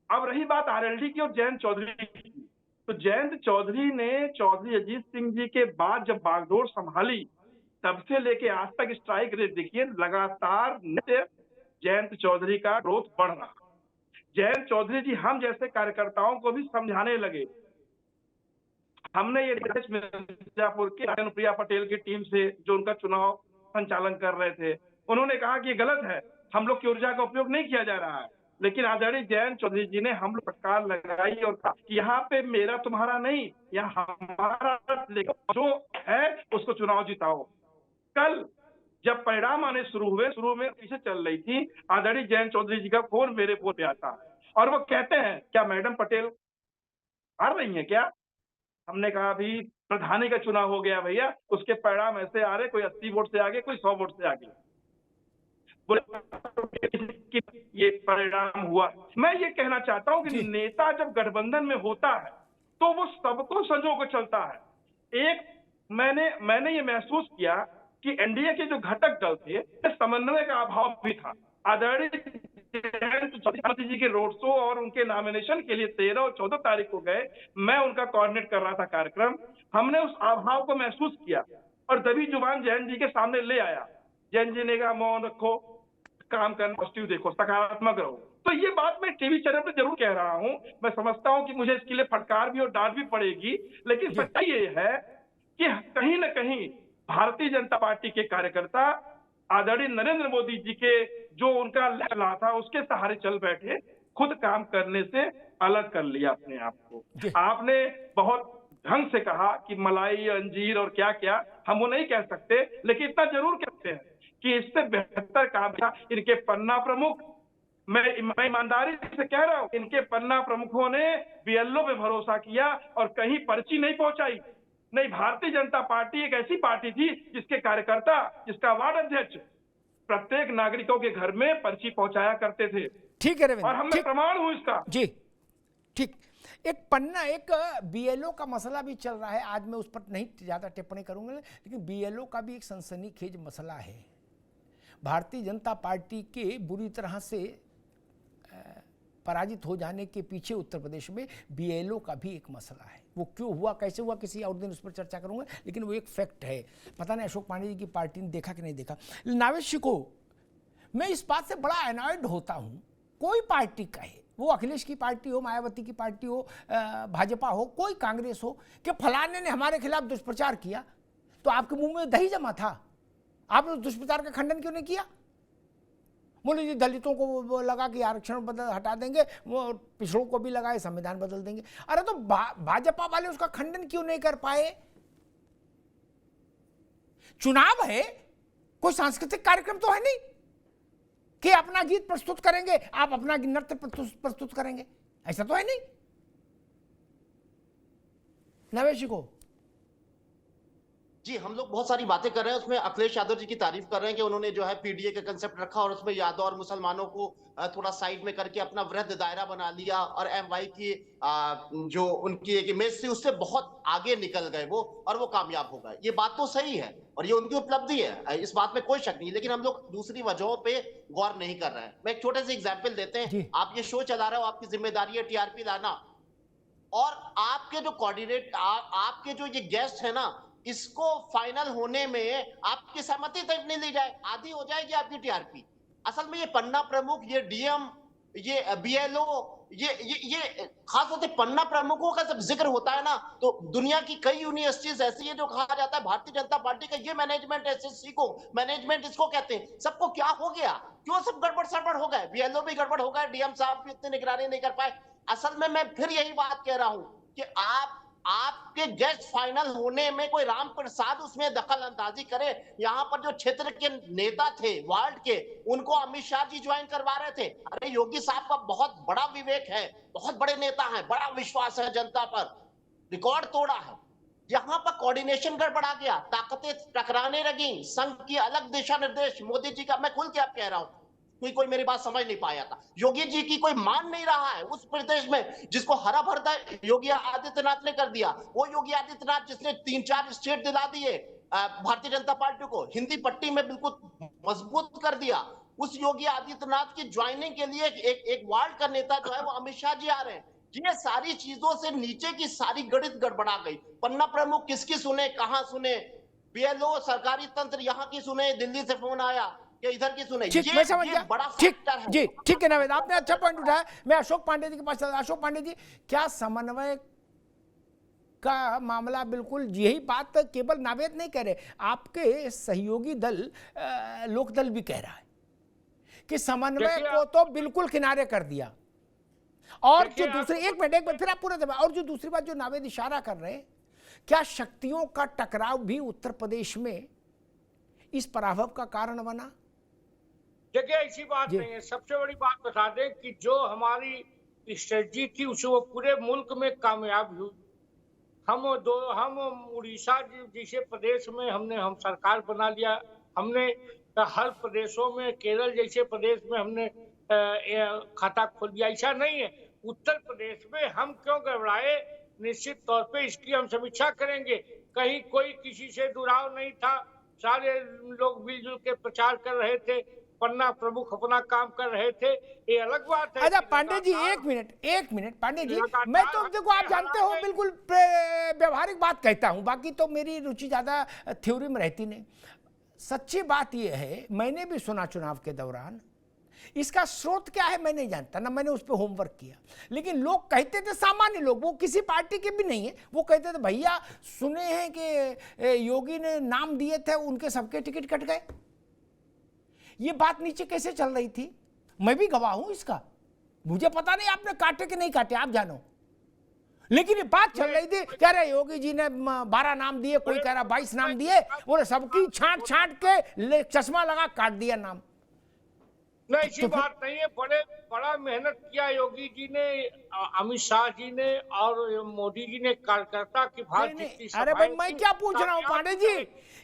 अब रही बात आरएलडी की और जयंत चौधरी की, तो जयंत चौधरी ने चौधरी अजीत सिंह जी के बाद जब बागडोर संभाली, तब से लेके आज तक स्ट्राइक रेट देखिए, लगातार जयंत चौधरी का ग्रोथ बढ़ रहा। जयंत चौधरी जी हम जैसे कार्यकर्ताओं को भी समझाने लगे। हमने ये मिर्जापुर के अनुप्रिया पटेल की टीम से जो उनका चुनाव संचालन कर रहे थे, उन्होंने कहा कि ये गलत है, हम लोग की ऊर्जा का उपयोग नहीं किया जा रहा है। लेकिन आदरणीय जयंत चौधरी जी ने हम लोग सरकार लगाई और कहा कि यहाँ पे मेरा तुम्हारा नहीं, यहाँ हमारा, जो है उसको चुनाव जिताओ। कल जब परिणाम आने शुरू हुए, शुरू में पीछे चल रही थी, आदरणीय जयंत चौधरी जी का फोन मेरे फोन पे आता है और वो कहते हैं, क्या मैडम पटेल हार रही है क्या? हमने कहा अभी प्रधानी का चुनाव हो गया भैया, उसके परिणाम ऐसे आ रहे, कोई 80 वोट से आगे, कोई 100 वोट से आगे। ये परिणाम हुआ। मैं ये कहना चाहता हूं कि नेता जब गठबंधन में होता है तो वो सबको संजो के चलता है। एक मैंने ये महसूस किया कि एनडीए के जो घटक दल थे, समन्वय का अभाव भी था। आदरणीय जी के रोड शो और उनके नॉमिनेशन के लिए 13 और 14 तारीख को गए, मैं उनका कोऑर्डिनेट कर रहा था कार्यक्रम। हमने उस अभाव को महसूस किया और दबी जुबान जयंत जी के सामने ले आया। जयंत जी ने कहा मौन रखो, काम करना, पॉजिटिव देखो, सकारात्मक रहो। तो ये बात मैं टीवी चैनल पे जरूर कह रहा हूं। मैं समझता हूं कि मुझे इसके लिए फटकार भी और डांट भी पड़ेगी, लेकिन सच्चाई ये है कि कहीं न कहीं भारतीय जनता पार्टी के कार्यकर्ता आदरणीय नरेंद्र मोदी जी के जो उनका लहला था उसके सहारे चल बैठे, खुद काम करने से अलग कर लिया अपने आप को। आपने बहुत ढंग से कहा कि मलाई, अंजीर और क्या क्या, हम वो नहीं कह सकते, लेकिन इतना जरूर कहते हैं कि इससे बेहतर काम था इनके पन्ना प्रमुख। मैं ईमानदारी से कह रहा हूं, इनके पन्ना प्रमुखों ने बीएलओ पे भरोसा किया और कहीं पर्ची नहीं पहुंचाई। नहीं, भारतीय जनता पार्टी एक ऐसी पार्टी थी जिसके कार्यकर्ता, जिसका वार्ड अध्यक्ष प्रत्येक नागरिकों के घर में पर्ची पहुंचाया करते थे। ठीक है रविंद्र, और हम प्रमाण हूं इसका। जी ठीक। एक पन्ना, एक बीएलओ का मसला भी चल रहा है। आज मैं उस पर नहीं ज्यादा टिप्पणी करूंगा, लेकिन बीएलओ का भी एक सनसनीखेज मसला है। भारतीय जनता पार्टी के बुरी तरह से पराजित हो जाने के पीछे उत्तर प्रदेश में बीएलओ का भी एक मसला है। वो क्यों हुआ, कैसे हुआ, किसी और दिन उस पर चर्चा करूंगा, लेकिन वो एक फैक्ट है। पता नहीं अशोक पांडे जी की पार्टी ने देखा कि नहीं देखा। नावेश को मैं इस बात से बड़ा एनॉयड होता हूं, कोई पार्टी कहे, वो अखिलेश की पार्टी हो, मायावती की पार्टी हो, भाजपा हो, कोई कांग्रेस हो, कि फलाने ने हमारे खिलाफ दुष्प्रचार किया, तो आपके मुंह में दही जमा था, आपने उस दुष्प्रचार का खंडन क्यों नहीं किया? बोले जी दलितों को वो लगा कि आरक्षण बदल हटा देंगे, वो पिछड़ों को भी लगाए, संविधान बदल देंगे। अरे तो भाजपा वाले उसका खंडन क्यों नहीं कर पाए? चुनाव है, कोई सांस्कृतिक कार्यक्रम तो है नहीं कि अपना गीत प्रस्तुत करेंगे, आप अपना नृत्य प्रस्तुत करेंगे, ऐसा तो है नहीं। नवेश को जी, हम लोग बहुत सारी बातें कर रहे हैं, उसमें अखिलेश यादव जी की तारीफ कर रहे हैं कि उन्होंने जो है पीडीए का कंसेप्ट रखा और उसमें यादव और मुसलमानों को थोड़ा साइड में करके अपना वृहद दायरा बना लिया और एमवाई की जो उनकी एक इमेज थी उससे बहुत आगे निकल गए वो, और वो कामयाब हो गए। ये बात तो सही है और ये उनकी उपलब्धि है, इस बात में कोई शक नहीं, लेकिन हम लोग दूसरी वजहों पे गौर नहीं कर रहे हैं। मैं एक छोटे से एग्जाम्पल देते हैं। आप ये शो चला रहे हो, आपकी जिम्मेदारी है टीआरपी लाना, और आपके जो कोऑर्डिनेट, आपके जो ये गेस्ट है ना, इसको फाइनल होने में आपकी सहमति तक नहीं ली जाए, आधी हो जाएगी आपकी टीआरपी। असल में ये पन्ना प्रमुख, ये डीएम, ये बीएलओ, ये खास तौर से पन्ना प्रमुखों का जब जिक्र होता है ना, तो दुनिया की कई यूनिवर्सिटीज ऐसी है जो कहा जाता है भारतीय जनता पार्टी का ये मैनेजमेंट, एसएससी को मैनेजमेंट इसको कहते हैं। सबको क्या हो गया, क्यों सब गड़बड़ सड़बड़ हो गए, बीएलओ भी गड़बड़ हो गए, डीएम साहब भी इतनी निगरानी नहीं कर पाए। असल में मैं फिर यही बात कह रहा हूं कि आपके गेस्ट फाइनल होने में कोई राम प्रसाद उसमें दखल अंदाजी करे। यहाँ पर जो क्षेत्र के नेता थे वार्ड के, उनको अमित शाह जी ज्वाइन करवा रहे थे। अरे योगी साहब का बहुत बड़ा विवेक है, बहुत बड़े नेता हैं, बड़ा विश्वास है जनता पर, रिकॉर्ड तोड़ा है। यहाँ पर कोऑर्डिनेशन गड़बड़ा गया, ताकतें टकराने लगी, संघ की अलग दिशा निर्देश, मोदी जी का, मैं खुल के आप कह रहा हूं, कोई मेरी बात समझ नहीं पाया था। योगी जी की कोई मान नहीं रहा है उस प्रदेश में जिसको हरा भरता योगी आदित्यनाथ ने कर दिया। वो योगी आदित्यनाथ जिसने 3-4 स्टेट दिला दिए भारतीय जनता पार्टी को, हिंदी पट्टी में बिल्कुल मजबूत कर दिया। उस योगी आदित्यनाथ की ज्वाइनिंग के लिए एक वार्ड का नेता जो है वो अमित शाह जी आ रहे हैं। ये सारी चीजों से नीचे की सारी गणित गड़बड़ा गई। पन्ना प्रमुख किसकी सुने, कहां सुने, बीएलओ सरकारी तंत्र यहाँ की सुने, दिल्ली से फोन आया कि इधर की सुने। ठीक, मैं समझ गया। ठीक जी, ठीक है नावेद, आपने अच्छा पॉइंट उठाया। मैं अशोक पांडे जी के पास, अशोक पांडे जी, क्या समन्वय का मामला बिल्कुल यही बात केवल नावेद नहीं कह रहे, आपके सहयोगी दल लोकदल भी कह रहा है कि समन्वय को तो बिल्कुल किनारे कर दिया। और जो दूसरी, एक मिनट फिर आप पूरा दबा, और जो दूसरी बात जो नावेद इशारा कर रहे हैं, क्या शक्तियों का टकराव भी उत्तर प्रदेश में इस पराभव का कारण बना? देखिए ऐसी बात नहीं है। सबसे बड़ी बात बता दें कि जो हमारी स्ट्रेटजी थी उसे वो पूरे मुल्क में कामयाब हुई। हम उड़ीसा जैसे प्रदेश में हम सरकार बना लिया। हमने हर प्रदेशों में, केरल जैसे प्रदेश में हमने खाता खोल दिया। ऐसा नहीं है उत्तर प्रदेश में हम क्यों घबराए, निश्चित तौर पे इसकी हम समीक्षा करेंगे। कहीं कोई किसी से दुराव नहीं था, सारे लोग मिलजुल के प्रचार कर रहे थे, पन्ना प्रमुख अपना काम कर रहे थे, ये अलग बात है। अच्छा पांडे जी, एक मिनट पांडे जी, मैं तो देखो आप जानते हो बिल्कुल व्यवहारिक बात कहता हूं, बाकी तो मेरी रुचि ज्यादा थ्योरी में रहती नहीं। सच्ची बात यह है, मैंने भी सुना चुनाव के दौरान, इसका स्रोत क्या है मैं नहीं जानता, ना मैंने उस पर होमवर्क किया, लेकिन लोग कहते थे, सामान्य लोग, वो किसी पार्टी के भी नहीं है, वो कहते थे भैया सुने हैं कि योगी ने नाम दिए थे, उनके सबके टिकट कट गए। ये बात नीचे कैसे चल रही थी, मैं भी गवाह हूं इसका, मुझे पता नहीं आपने काटे कि नहीं काटे, आप जानो, लेकिन ये बात चल रही थी, कह रहे योगी जी ने 12 नाम दिए, कोई कह रहा 22 नाम दिए, बोले सबकी छांट के चश्मा लगा काट दिया नाम। नहीं ऐसी बात नहीं है, बड़ा मेहनत किया योगी जी ने, अमित शाह जी ने और मोदी जी ने, कार्यकर्ता की भांति। अरे भाई मैं क्या पूछ रहा हूँ पांडे जी,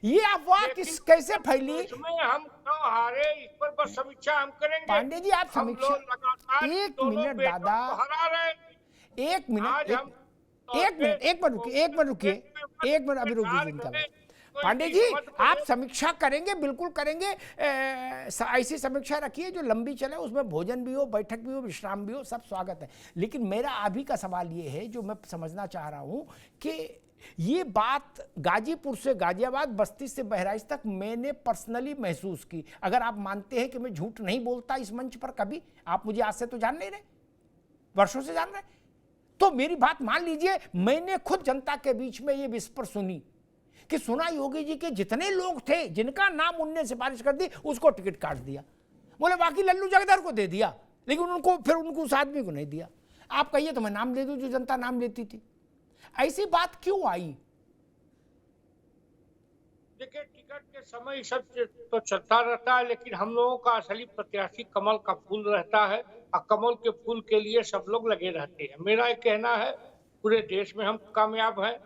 ये अफवाह कैसे फैली? इसमें हम क्यों हारे, इस पर बस समीक्षा हम करेंगे। पांडे जी आप समीक्षा, एक मिनट दादा, एक मिनट अभी रुकिए इनका। पांडे जी आप समीक्षा करेंगे, बिल्कुल करेंगे, ऐसी समीक्षा रखिए जो लंबी चले, उसमें भोजन भी हो, बैठक भी हो, विश्राम भी हो, सब स्वागत है। लेकिन मेरा अभी का सवाल ये है जो मैं समझना चाह रहा हूं कि ये बात गाजीपुर से गाजियाबाद, बस्ती से बहराइच तक मैंने पर्सनली महसूस की। अगर आप मानते हैं कि मैं झूठ नहीं बोलता इस मंच पर कभी, आप मुझे आज से तो जान नहीं रहे, वर्षों से जान रहे, तो मेरी बात मान लीजिए, मैंने खुद जनता के बीच में ये विस्पर सुनी कि सुना योगी जी के जितने लोग थे जिनका नाम उनने सिफारिश कर दी, उसको टिकट काट दिया, बोले बाकी लल्लू जगदर को दे दिया, लेकिन उनको उस आदमी को नहीं दिया। आप कहिए तो मैं नाम दे दूं जो जनता नाम लेती थी। ऐसी बात क्यों आई? देखिए टिकट के समय सब तो चलता रहता है, लेकिन हम लोगों का असली प्रत्याशी कमल का फूल रहता है, और कमल के फूल के लिए सब लोग लगे रहते हैं। मेरा एक कहना है, पूरे देश में हम कामयाब हैं,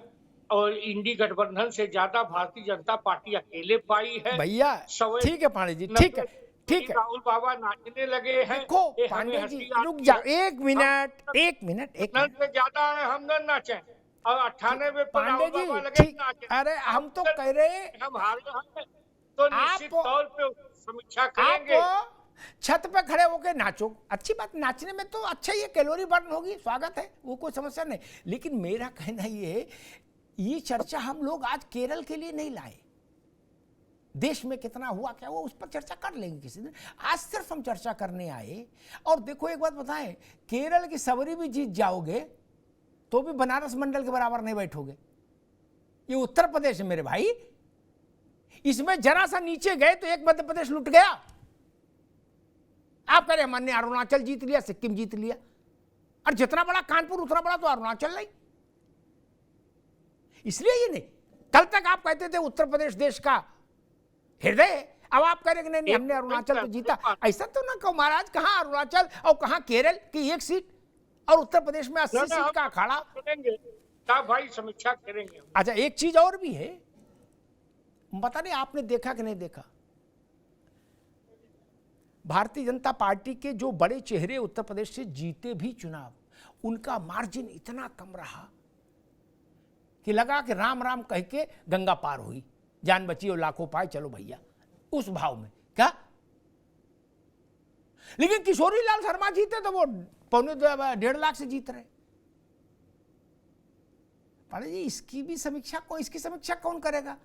और इंडी गठबंधन से ज्यादा भारतीय जनता पार्टी अकेले पाई है। भैया ठीक है पांडे जी, ठीक है राहुल बाबा नाचने लगे हैं। देखो पांडे जी रुक जाओ, एक मिनट से ज्यादा हम न नाचे, और 98 पांडे जी ठीक, अरे हम तो कह रहे हम हारे हैं, तो निश्चित तौर पे समीक्षा करेंगे। आप छत पे खड़े होकर नाचो, अच्छी बात, नाचने में तो अच्छा ही कैलोरी बर्न होगी, स्वागत है, वो कोई समस्या नहीं। लेकिन मेरा कहना ये है, ये चर्चा हम लोग आज केरल के लिए नहीं लाए, देश में कितना हुआ क्या वो उस पर चर्चा कर लेंगे किसी दिन, आज सिर्फ हम चर्चा करने आए। और देखो एक बात बताएं, केरल की सबरी भी जीत जाओगे तो भी बनारस मंडल के बराबर नहीं बैठोगे। ये उत्तर प्रदेश है मेरे भाई, इसमें जरा सा नीचे गए तो एक मध्य प्रदेश लुट गया। आप कह रहे हमने अरुणाचल जीत लिया, सिक्किम जीत लिया, और जितना बड़ा कानपुर उतना बड़ा तो अरुणाचल नहीं। इसलिए ये नहीं। कल तक आप कहते थे उत्तर प्रदेश देश का हृदय, अब आप कह रहे कि नहीं हमने अरुणाचल तो जीता। ऐसा तो ना कहो महाराज, कहाँ अरुणाचल और कहाँ केरल की 1 सीट और उत्तर प्रदेश में 80 सीट का अखाड़ा। भाई समीक्षा करेंगे। अच्छा, एक चीज और भी है, पता नहीं आपने देखा कि नहीं देखा, भारतीय जनता पार्टी के जो बड़े चेहरे उत्तर प्रदेश से जीते भी चुनाव, उनका मार्जिन इतना कम रहा कि लगा कि राम राम कह के गंगा पार हुई, जान बची और लाखों पाए, चलो भैया, उस भाव में क्या। लेकिन किशोरी लाल शर्मा जीते तो वो 1.5 लाख से जीत रहे। पांडे जी, इसकी समीक्षा कौन करेगा?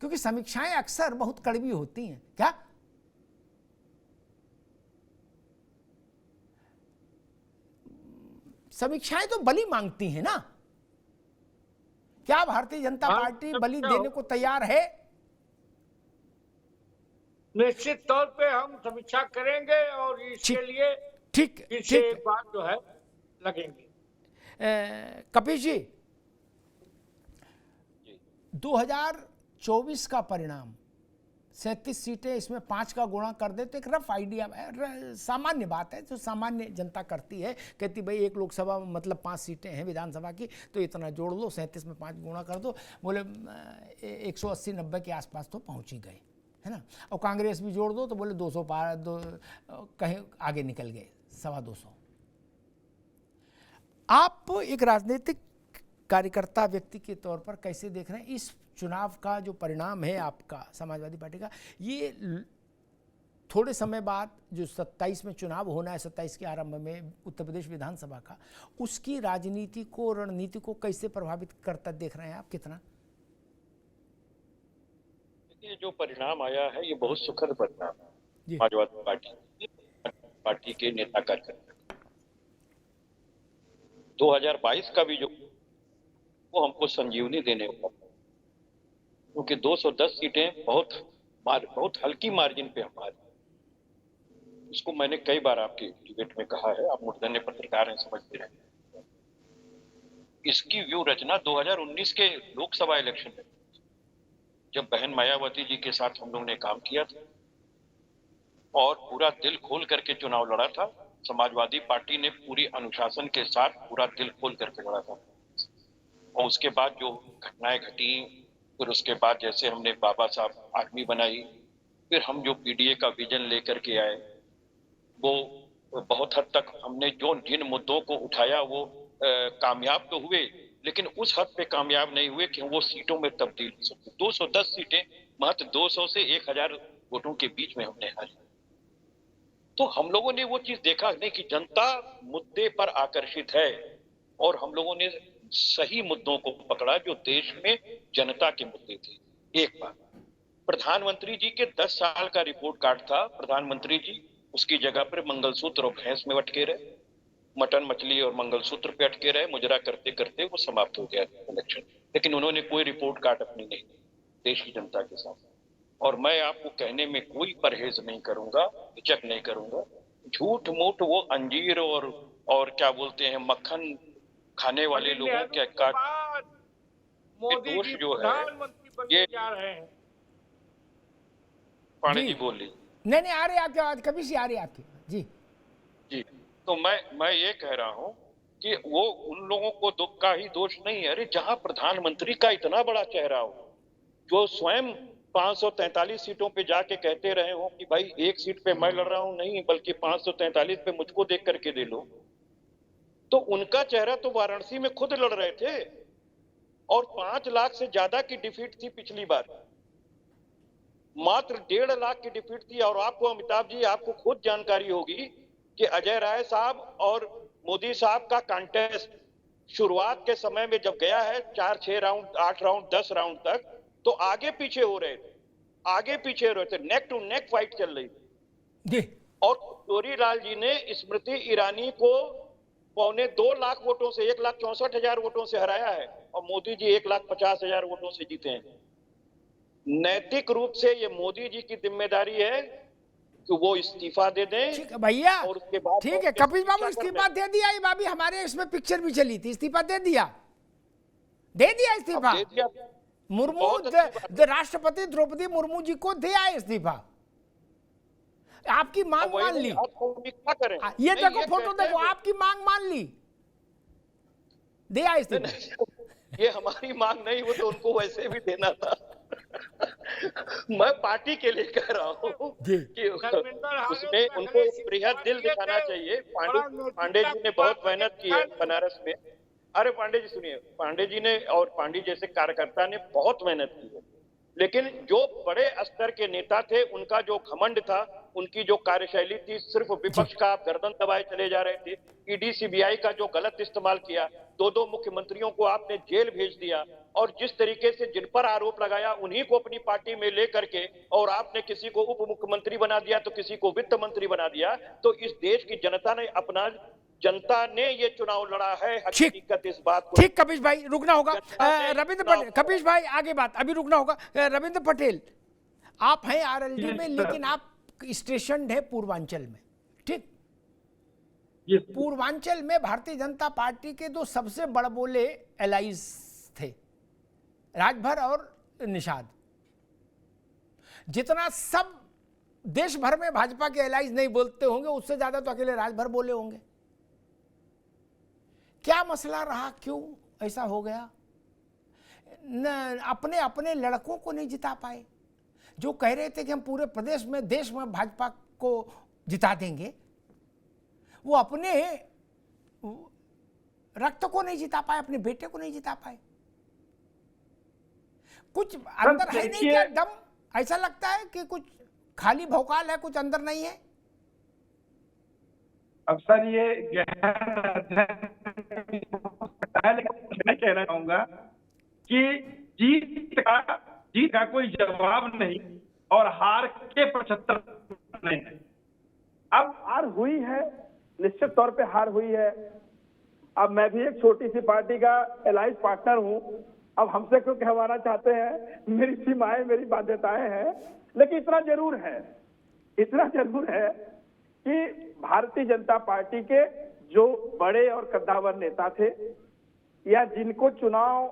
क्योंकि समीक्षाएं अक्सर बहुत कड़वी होती हैं। क्या समीक्षाएं तो बलि मांगती हैं ना। क्या भारतीय जनता पार्टी बलि देने को तैयार है? निश्चित तौर पे हम समीक्षा करेंगे और इसके लिए ठीक बात जो है लगेंगे। कपिल जी, 2024 का परिणाम 37 सीटें, इसमें 5 का गुणा कर देते, एक रफ आइडिया है, सामान्य बात है जो सामान्य जनता करती है, कहती भाई एक लोकसभा मतलब 5 सीटें हैं विधानसभा की, तो इतना जोड़ लो, 37 में 5 गुणा कर दो, बोले 180-90 के आसपास तो पहुंच ही गए, है ना। और कांग्रेस भी जोड़ दो तो बोले 200 पार, कहीं आगे निकल गए, 225। आप एक राजनीतिक कार्यकर्ता व्यक्ति के तौर पर कैसे देख रहे हैं इस चुनाव का जो परिणाम है आपका समाजवादी पार्टी का? ये थोड़े समय बाद जो 27 में चुनाव होना है, 27 के आरंभ में उत्तर प्रदेश विधानसभा का, उसकी राजनीति को, रणनीति को कैसे प्रभावित करता देख रहे हैं आप? कितना ये जो परिणाम आया है ये बहुत सुखद परिणाम है समाजवादी पार्टी के नेता कार्यकर्ता। 2022 का भी जो वो हमको संजीवनी देने वाला, क्योंकि 210 सीटें बहुत हल्की मार्जिन पे हमारे, उसको मैंने कई बार आपके डिबेट में कहा है, आप मूर्धन्य पत्रकार हैं, समझते रहे। इसकी व्यू रचना 2019 के लोकसभा इलेक्शन में जब बहन मायावती जी के साथ हम लोग ने काम किया था और पूरा दिल खोल करके चुनाव लड़ा था, समाजवादी पार्टी ने पूरी अनुशासन के साथ पूरा दिल खोल करके लड़ा था। और उसके बाद जो घटनाएं घटी, फिर उसके बाद जैसे हमने बाबा साहब आर्मी बनाई, फिर हम जो पीडीए का विजन लेकर के आए, वो बहुत हद तक हमने जिन मुद्दों को उठाया वो कामयाब तो हुए, लेकिन उस हद पे कामयाब नहीं हुए कि वो सीटों में तब्दील हो सके। 210 सीटें मात्र 200 से 1000 वोटों के बीच में हमने हारी। तो हम लोगों ने वो चीज देखा नहीं कि जनता मुद्दे पर आकर्षित है, और हम लोगों ने सही मुद्दों को पकड़ा जो देश में जनता के मुद्दे थे। एक बात, प्रधानमंत्री जी के 10 साल का रिपोर्ट कार्ड था, प्रधानमंत्री जी उसकी जगह पर मंगलसूत्र और भैंस में अटके रहे, मटन मछली और मंगलसूत्र पे अटके रहे, मुजरा करते करते वो समाप्त हो गया इलेक्शन। लेकिन उन्होंने कोई रिपोर्ट कार्ड अपनी नहीं दी देश की जनता के साथ। और मैं आपको कहने में कोई परहेज नहीं करूंगा, हिचक नहीं करूंगा, झूठ मूठ वो अंजीर और क्या बोलते हैं मक्खन खाने वाले लोगों के मोदी दोष जी जो है प्रधानमंत्री बनने ये जा रहे हैं। पांडे जी बोल लीजिए। नहीं आ रही आपकी आवाज, कभी से आ रही आपकी जी। जी, तो मैं ये कह रहा हूं कि वो उन लोगों को दुख का ही दोष नहीं है। अरे जहां प्रधानमंत्री का इतना बड़ा चेहरा हो, जो स्वयं 543 सीटों पे जाके कहते रहे हो कि भाई एक सीट पे मैं लड़ रहा हूं, नहीं बल्कि 543 पे मुझको देख करके दे लो, तो उनका चेहरा तो वाराणसी में खुद लड़ रहे थे और 5 लाख से ज्यादा की डिफीट थी पिछली बार, मात्र 1.5 लाख की डिफीट थी। और आपको अमिताभ जी, आपको खुद जानकारी होगी कि अजय राय साहब और मोदी साहब का कॉन्टेस्ट शुरुआत के समय में जब गया है 4, 6 राउंड, 8 राउंड, 10 राउंड तक, तो आगे पीछे हो रहे थे, नेक टू नेक फाइट चल रही थी। और किशोरी लाल जी ने स्मृति ईरानी को 2.25 लाख वोटों से, 1,64,000 वोटों से हराया है, और मोदी जी 1,50,000 वोटों से जीते हैं। नैतिक रूप से ये मोदी जी की जिम्मेदारी है कि वो इस्तीफा दे दें। ठीक है भैया, और उसके बाद ठीक है, कपिल बाबू इस्तीफा दे दिया, ये भाभी हमारे इसमें पिक्चर भी चली थी, इस्तीफा दे दिया। दे दिया इस्तीफा। दे दिया। मुर्मू राष्ट्रपति द्रौपदी मुर्मू जी को दिया इस्तीफा, आपकी मांग मान ली। क्या करें? ये देखो फोटो देखो, आपकी मांग मान ली, दिया इस्तीफा। ये हमारी मांग नहीं, वो तो उनको वैसे भी देना था। मैं पार्टी के लिए कह रहा हूँ कि उसमें उनको बृहद दिल दिखाना चाहिए। पांडे जी ने बहुत मेहनत की है बनारस में। अरे पांडे जी सुनिए, पांडे जी ने और पांडे जैसे कार्यकर्ता ने बहुत मेहनत की है, लेकिन जो बड़े स्तर के नेता थे उनका जो घमंड था, उनकी जो कार्यशैली थी, सिर्फ विपक्ष का आप गर्दन दबाए चले जा रहे थे। ईडी सीबीआई का जो गलत इस्तेमाल किया, दो मुख्यमंत्रियों को आपने जेल भेज दिया, और जिस तरीके से जिन पर आरोप लगाया उन्हीं को अपनी पार्टी में लेकर के, और आपने किसी को उप मुख्यमंत्री बना दिया तो किसी को वित्त मंत्री बना दिया। तो इस देश की जनता ने ये चुनाव लड़ा है, हकीकत इस बात को। ठीक कपिश भाई, रुकना होगा। रविंद्र पटेल, कपिश भाई आगे बात अभी रुकना होगा। रविंद्र पटेल, आप हैं आरएलडी में, लेकिन आप स्टेशन है पूर्वांचल में, ठीक? पूर्वांचल में भारतीय जनता पार्टी के दो सबसे बड़बोले एलाइज थे, राजभर और निषाद। जितना सब देश भर में भाजपा के एलाइज नहीं बोलते होंगे, उससे ज्यादा तो अकेले राजभर बोले होंगे। क्या मसला रहा, क्यों ऐसा हो गया? अपने अपने लड़कों को नहीं जिता पाए। जो कह रहे थे कि हम पूरे प्रदेश में, देश में भाजपा को जिता देंगे, वो अपने रक्त को नहीं जिता पाए, अपने बेटे को नहीं जिता पाए। कुछ अंदर है नहीं क्या दम? ऐसा लगता है कि कुछ खाली भौकाल है, कुछ अंदर नहीं है। अब सर ये मैं कहना चाहूंगा कि जीत का कोई जवाब नहीं और हार के 75 नहीं है। अब हार हुई है, निश्चित तौर पे हार हुई है। अब मैं भी एक छोटी सी पार्टी का एलाइज पार्टनर हूं। अब हमसे क्यों कहवाना चाहते हैं, मेरी सीमाएं, मेरी बाध्यताएं हैं। लेकिन इतना जरूर है कि भारतीय जनता पार्टी के जो बड़े और कद्दावर नेता थे, या जिनको चुनाव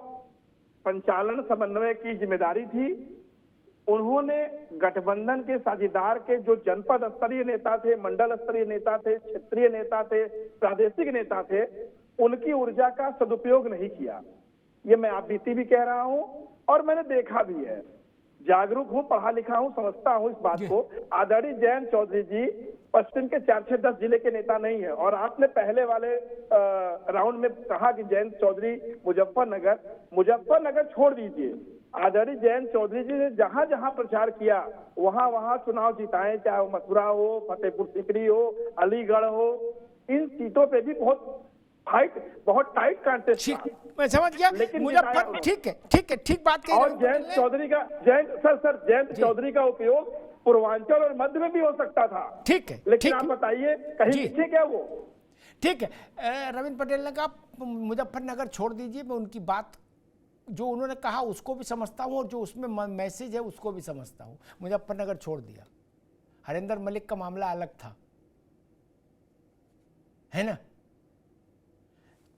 संचालन समन्वय की जिम्मेदारी थी, उन्होंने गठबंधन के साझेदार के जो जनपद स्तरीय नेता थे, मंडल स्तरीय नेता थे, क्षेत्रीय नेता थे, प्रादेशिक नेता थे, उनकी ऊर्जा का सदुपयोग नहीं किया। ये मैं आप बीती भी कह रहा हूं और मैंने देखा भी है। जागरूक हूं, पढ़ा लिखा हूं, समझता हूं इस बात को। आदरणीय जयंत चौधरी जी पश्चिम के 4-6-10 जिले के नेता नहीं है। और आपने पहले वाले राउंड में कहा कि जयंत चौधरी मुजफ्फरनगर छोड़ दीजिए। आदरणीय जयंत चौधरी जी ने जहां जहां प्रचार किया वहां वहां चुनाव जिताए, चाहे वो मथुरा हो, फतेहपुर सीकरी हो, अलीगढ़ हो। इन सीटों पे भी बहुत टाइट कॉन्टेस्ट था। मैं समझ गया, लेकिन मुजफ्फर ठीक बात कही। और जयंत चौधरी का उपयोग पूर्वांचल और मध्य में भी हो सकता था। ठीक है, लेकिन आप बताइए कहीं पीछे क्या वो? ठीक है, रविंद्र पटेल ने कहा मुजफ्फरनगर छोड़ दीजिए। मैं उनकी बात जो उन्होंने कहा उसको भी समझता हूँ, और जो उसमें मैसेज है उसको भी समझता हूँ। मुजफ्फरनगर छोड़ दिया। हरिंदर मलिक का मामला अलग था, है ना?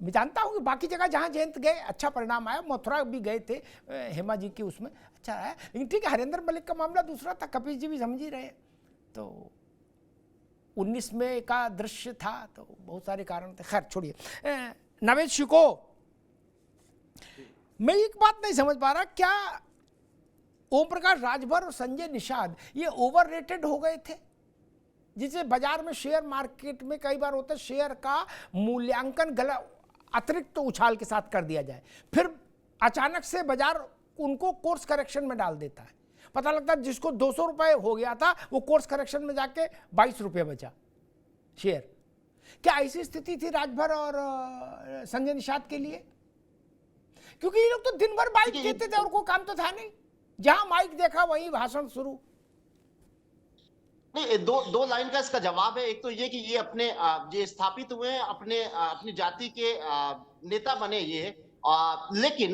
मैं जानता हूँ कि बाकी जगह जहाँ जयंत गए अच्छा परिणाम आया, मथुरा भी गए थे हेमा जी की, उसमें अच्छा आया। लेकिन ठीक है, हरिंदर मलिक का मामला दूसरा था, कपिल जी भी समझ ही रहे। तो 19 में का दृश्य था, तो बहुत सारे कारण थे। खैर छोड़िए। नवेद शिको, मैं एक बात नहीं समझ पा रहा, क्या ओम प्रकाश राजभर और संजय निषाद ये ओवररेटेड हो गए थे? जिसे बाजार में, शेयर मार्केट में कई बार होता है, शेयर का मूल्यांकन अतिरिक्त तो उछाल के साथ कर दिया जाए, फिर अचानक से बाजार उनको कोर्स करेक्शन में डाल देता है। पता लगता है जिसको 200 रुपए हो गया था वो कोर्स करेक्शन में जाके 22 रुपये बचा शेयर। क्या ऐसी स्थिति थी राजभर और संजय निषाद के लिए? क्योंकि ये लोग तो दिन भर बाइक देते थे और कोई काम तो था नहीं, जहां माइक देखा वहीं भाषण शुरू। नहीं, दो लाइन का इसका जवाब है। एक तो ये कि ये अपने ये स्थापित हुए हैं, अपनी जाति के नेता बने ये, लेकिन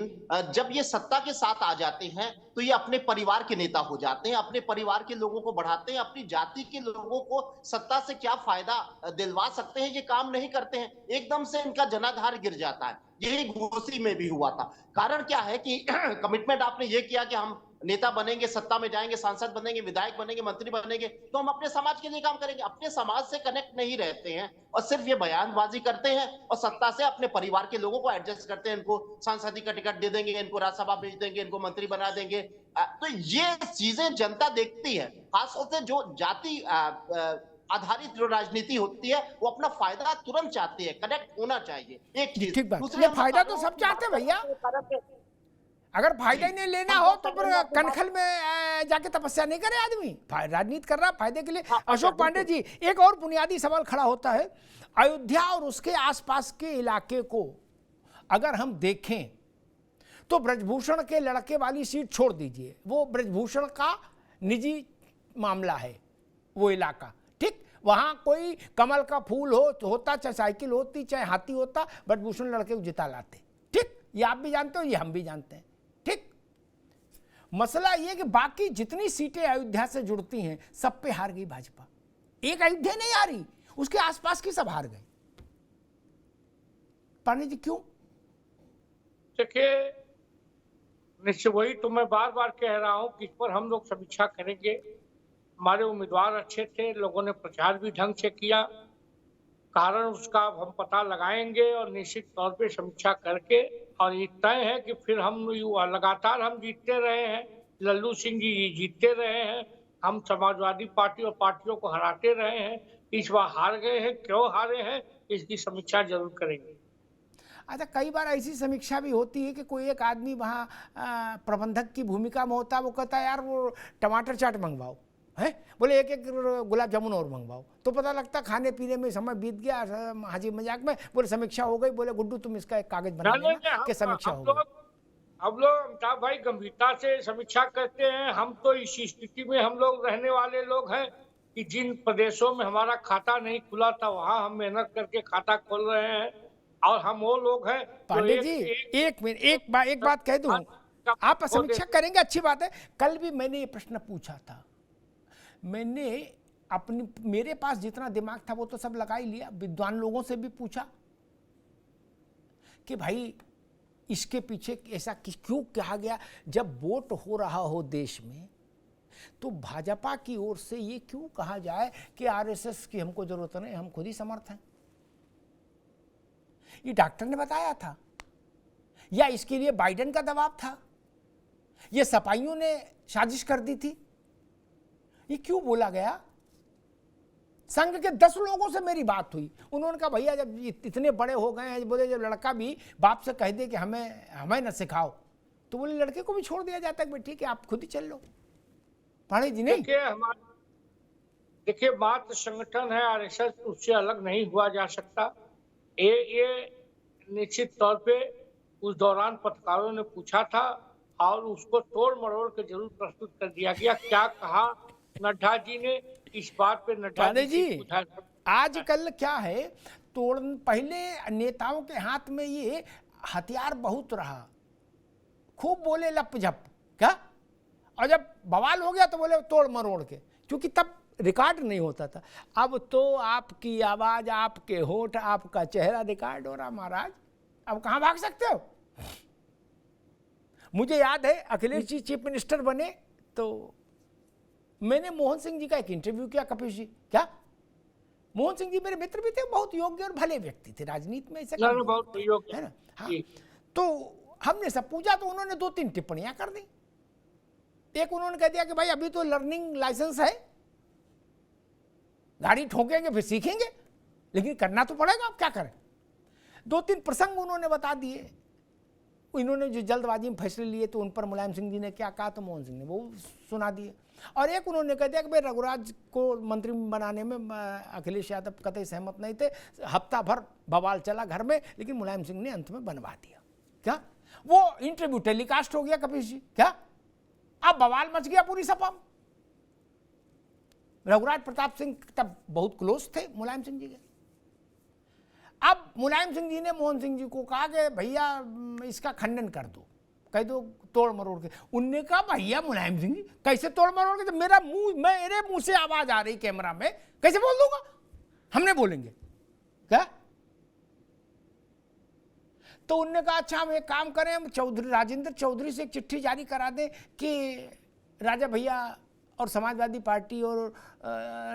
जब ये सत्ता के साथ आ जाते हैं तो ये अपने परिवार के नेता हो जाते हैं, अपने परिवार के लोगों को बढ़ाते हैं, अपनी जाति के लोगों को सत्ता से क्या फायदा दिलवा सकते हैं ये काम नहीं करते हैं, एकदम से इनका जनाधार गिर जाता है। यही घोसी में भी हुआ था। कारण क्या है कि कमिटमेंट आपने ये किया कि हम नेता बनेंगे, सत्ता में जाएंगे, सांसद बनेंगे, विधायक बनेंगे, मंत्री बनेंगे, तो हम अपने समाज के लिए काम करेंगे। अपने समाज से कनेक्ट नहीं रहते हैं और सिर्फ ये बयानबाजी करते हैं और सत्ता से अपने परिवार के लोगों को एडजस्ट करते हैं। इनको सांसदी का टिकट दे देंगे, इनको राज्यसभा भेज देंगे, इनको मंत्री बना देंगे। तो ये चीजें जनता देखती है। खासतौर से जो जाति आधारित जो राजनीति होती है वो अपना फायदा तुरंत चाहती है, कनेक्ट होना चाहिए। एक चीज, ठीक बात, दूसरी ये फायदा तो सब चाहते हैं भैया। अगर फायदा ही नहीं लेना हो तो फिर कनखल में जाके तपस्या नहीं करे आदमी। राजनीति कर रहा फायदे के लिए। अशोक पांडे जी, एक और बुनियादी सवाल खड़ा होता है, अयोध्या और उसके आसपास के इलाके को अगर हम देखें तो ब्रजभूषण के लड़के वाली सीट छोड़ दीजिए, वो ब्रजभूषण का निजी मामला है वो इलाका, ठीक। वहां कोई कमल का फूल होता, चाहे साइकिल होती, चाहे हाथी होता, ब्रजभूषण लड़के को जिता लाते, ठीक। ये आप भी जानते हो, ये हम भी जानते हैं, ठीक। मसला ये कि बाकी जितनी सीटें अयोध्या से जुड़ती हैं सब पे हार गई भाजपा। एक अयोध्या नहीं हारी, उसके आसपास की सब हार गए। पांडे जी क्यों? देखिए, निश्चय वही तो मैं बार बार कह रहा हूं कि इस पर हम लोग समीक्षा करेंगे। हमारे उम्मीदवार अच्छे थे, लोगों ने प्रचार भी ढंग से किया, कारण उसका हम पता लगाएंगे और निश्चित तौर पे समीक्षा करके, और ये तय है कि फिर हम लगातार हम जीतते रहे हैं, लल्लू सिंह जी जीतते रहे हैं, हम समाजवादी पार्टी और पार्टियों को हराते रहे हैं। इस बार हार गए हैं, क्यों हारे हैं इसकी समीक्षा जरूर करेंगे। अच्छा, कई बार ऐसी समीक्षा भी होती है कि कोई एक आदमी वहाँ प्रबंधक की भूमिका में होता है, वो कहता है यार वो टमाटर चाट मंगवाओ, है बोले एक गुलाब जामुन और मंगवाओ, तो पता लगता खाने पीने में समय बीत गया, हाजी मजाक में बोले समीक्षा हो गई, बोले गुड्डू तुम इसका एक कागज बना लेना कि समीक्षा हो गई। हम लोग अमिताभ भाई गंभीरता से समीक्षा करते हैं। हम तो इस स्थिति में हम लोग रहने वाले लोग हैं कि जिन प्रदेशों में हमारा खाता नहीं खुला था वहां हम मेहनत करके खाता खोल रहे हैं, और हम वो लोग हैं। पांडे जी एक मिनट, एक बात कह दूं, आप समीक्षा करेंगे अच्छी बात है। कल भी मैंने ये प्रश्न पूछा था, मैंने मेरे पास जितना दिमाग था वो तो सब लगा ही लिया, विद्वान लोगों से भी पूछा कि भाई इसके पीछे ऐसा क्यों कहा गया। जब वोट हो रहा हो देश में तो भाजपा की ओर से ये क्यों कहा जाए कि आरएसएस की हमको जरूरत नहीं, हम खुद ही समर्थ हैं। ये डॉक्टर ने बताया था या इसके लिए बाइडेन का दबाव था, ये सपाइयों ने साजिश कर दी थी, ये क्यों बोला गया। संघ के 10 लोगों से मेरी बात हुई, उन्होंने कहा भैया जब इतने बड़े हो गए हैं, बोले जब लड़का भी बाप से कह दे कि हमें न सिखाओ, तो बोले लड़के को भी छोड़ दिया जाता है, ठीक है आप खुद ही चल लो। पांडे जी नहीं, देखिए मात्र संगठन है आरएसएस, उससे अलग नहीं हुआ जा सकता। ये निश्चित तौर पे उस दौरान पत्रकारों ने पूछा था और उसको तोड़ मरोड़ के जरूर प्रस्तुत कर दिया गया। क्या कहा नड्डा जी ने, इस बात पे नड्डा जी आजकल क्या है, पहले नेताओं के हाथ में ये हथियार बहुत रहा, खूब बोले लप झप क्या, और जब बवाल हो गया तो बोले तोड़ मरोड़ के, क्योंकि तब रिकॉर्ड नहीं होता था। अब तो आपकी आवाज, आपके होठ, आपका चेहरा रिकॉर्ड हो रहा महाराज, अब कहां भाग सकते हो। मुझे याद है अखिलेश जी चीफ मिनिस्टर बने तो मैंने मोहन सिंह जी का एक इंटरव्यू किया, कपिल जी क्या, मोहन सिंह जी मेरे मित्र भी थे, बहुत योग्य और भले व्यक्ति थे, राजनीति में ऐसा बहुत योग्य है ना। हाँ, तो हमने सब पूछा तो उन्होंने 2-3 टिप्पणियां कर दी। एक उन्होंने कह दिया कि भाई अभी तो लर्निंग लाइसेंस है, गाड़ी ठोकेंगे फिर सीखेंगे, लेकिन करना तो पड़ेगा, आप क्या करें। 2-3 प्रसंग उन्होंने बता दिए, इन्होंने जो जल्दबाजी में फैसले लिए तो उन पर मुलायम सिंह जी ने क्या कहा तो मोहन सिंह ने वो सुना दिए। और एक उन्होंने कह दिया कि भाई रघुराज को मंत्री बनाने में अखिलेश यादव कतई सहमत नहीं थे, हफ्ता भर बवाल चला घर में, लेकिन मुलायम सिंह ने अंत में बनवा दिया। क्या वो इंटरव्यू टेलीकास्ट हो गया कपिल जी, क्या अब बवाल मच गया पूरी सपा में। रघुराज प्रताप सिंह तब बहुत क्लोज थे मुलायम सिंह जी के। अब मुलायम सिंह जी ने मोहन सिंह जी को कहा कि भैया इसका खंडन कर दो, कह दो तोड़ मरोड़ के। उनने कहा भैया मुलायम सिंह जी कैसे तोड़ मरोड़ के, तो मेरे मुंह से आवाज आ रही कैमरा में, कैसे बोल दूंगा, हमने बोलेंगे क्या? तो उनने कहा अच्छा हम एक काम करें, हम राजेंद्र चौधरी से एक चिट्ठी जारी करा दें कि राजा भैया और समाजवादी पार्टी और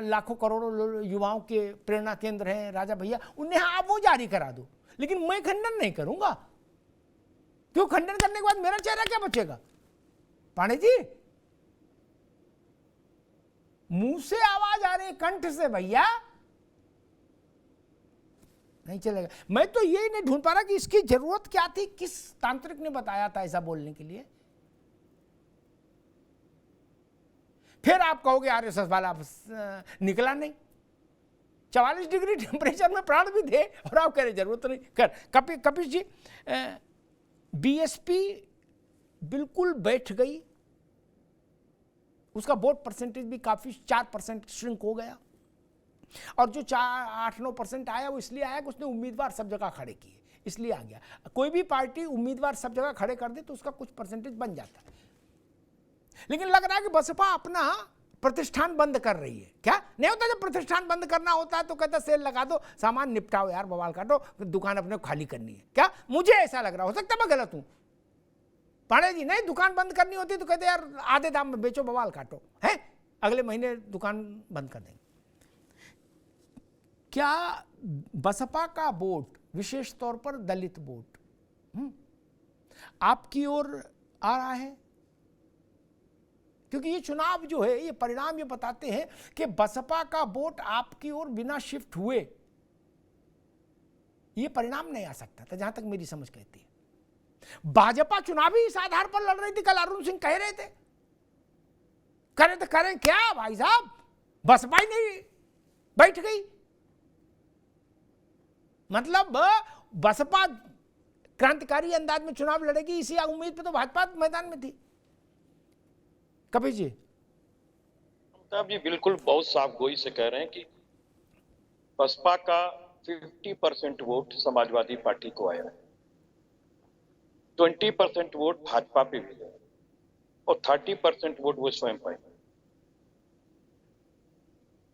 लाखों करोड़ों युवाओं के प्रेरणा केंद्र हैं राजा भैया, उन्हें आप वो जारी करा दो, लेकिन मैं खंडन नहीं करूंगा। क्यों? खंडन करने के बाद मेरा चेहरा क्या बचेगा? पांडे जी मुंह से आवाज आ रही, कंठ से, भैया नहीं चलेगा। मैं तो यही नहीं ढूंढ पा रहा कि इसकी जरूरत क्या थी, किस तांत्रिक ने बताया था ऐसा बोलने के लिए। फिर आप कहोगे आरएसएस वाला निकला नहीं, 44 डिग्री टेम्परेचर में प्राण भी थे और आप कह रहे जरूरत नहीं कर। कपिश जी, बीएसपी बिल्कुल बैठ गई, उसका वोट परसेंटेज भी काफी 4% श्रिंक हो गया, और जो 8-9% आया वो इसलिए आया कि उसने उम्मीदवार सब जगह खड़े किए, इसलिए आ गया। कोई भी पार्टी उम्मीदवार सब जगह खड़े कर दे तो उसका कुछ परसेंटेज बन जाता है। लेकिन लग रहा है कि बसपा अपना प्रतिष्ठान बंद कर रही है। क्या नहीं होता, जब प्रतिष्ठान बंद करना होता है तो कहता सेल लगा दो, सामान निपटाओ यार, बवाल काटो, दुकान अपने को खाली करनी है। क्या मुझे ऐसा लग रहा, हो सकता है मैं गलत हूं। पांडे जी नहीं, दुकान बंद करनी होती तो कहते यार आधे दाम में बेचो, बवाल काटो, है अगले महीने दुकान बंद कर देंगे। क्या बसपा का वोट, विशेष तौर पर दलित वोट, आपकी ओर आ रहा है? क्योंकि ये चुनाव जो है, ये परिणाम ये बताते हैं कि बसपा का वोट आपकी ओर बिना शिफ्ट हुए ये परिणाम नहीं आ सकता था, जहां तक मेरी समझ कहती है। भाजपा चुनावी इस आधार पर लड़ रही थी, कल अरुण सिंह कह रहे थे, करें क्या भाई साहब, बसपा ही नहीं बैठ गई। मतलब बसपा क्रांतिकारी अंदाज में चुनाव लड़ेगी, इसी उम्मीद पे तो भाजपा मैदान में थी। कपिल जी, अमिताभ जी बिल्कुल बहुत साफ गोई से कह रहे हैं कि बसपा का 50% वोट समाजवादी पार्टी को आया है, 20% वोट भाजपा पे भी है, और 30% वोट वो स्वयं पाए।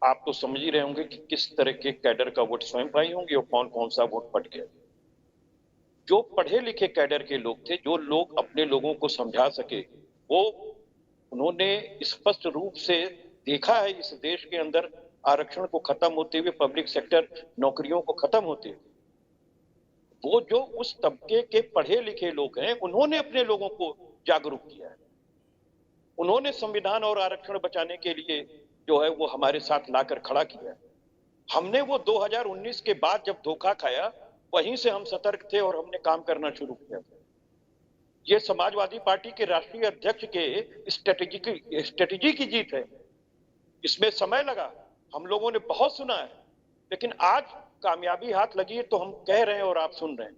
आप तो समझ ही रहे होंगे कि किस तरह के कैडर का वोट स्वयं पाई होंगे और कौन कौन सा वोट पट गया। जो पढ़े लिखे कैडर के लोग थे, जो लोग अपने लोगों को समझा सके, वो उन्होंने स्पष्ट रूप से देखा है इस देश के अंदर आरक्षण को खत्म होते हुए, पब्लिक सेक्टर नौकरियों को खत्म होते हुए। वो जो उस तबके के पढ़े लिखे लोग हैं, उन्होंने अपने लोगों को जागरूक किया है। उन्होंने संविधान और आरक्षण बचाने के लिए जो है वो हमारे साथ लाकर खड़ा किया है। हमने वो 2019 के बाद जब धोखा खाया, वहीं से हम सतर्क थे और हमने काम करना शुरू किया। ये समाजवादी पार्टी के राष्ट्रीय अध्यक्ष के स्ट्रेटेजी की जीत है। इसमें समय लगा, हम लोगों ने बहुत सुना है, लेकिन आज कामयाबी हाथ लगी है तो हम कह रहे हैं और आप सुन रहे हैं।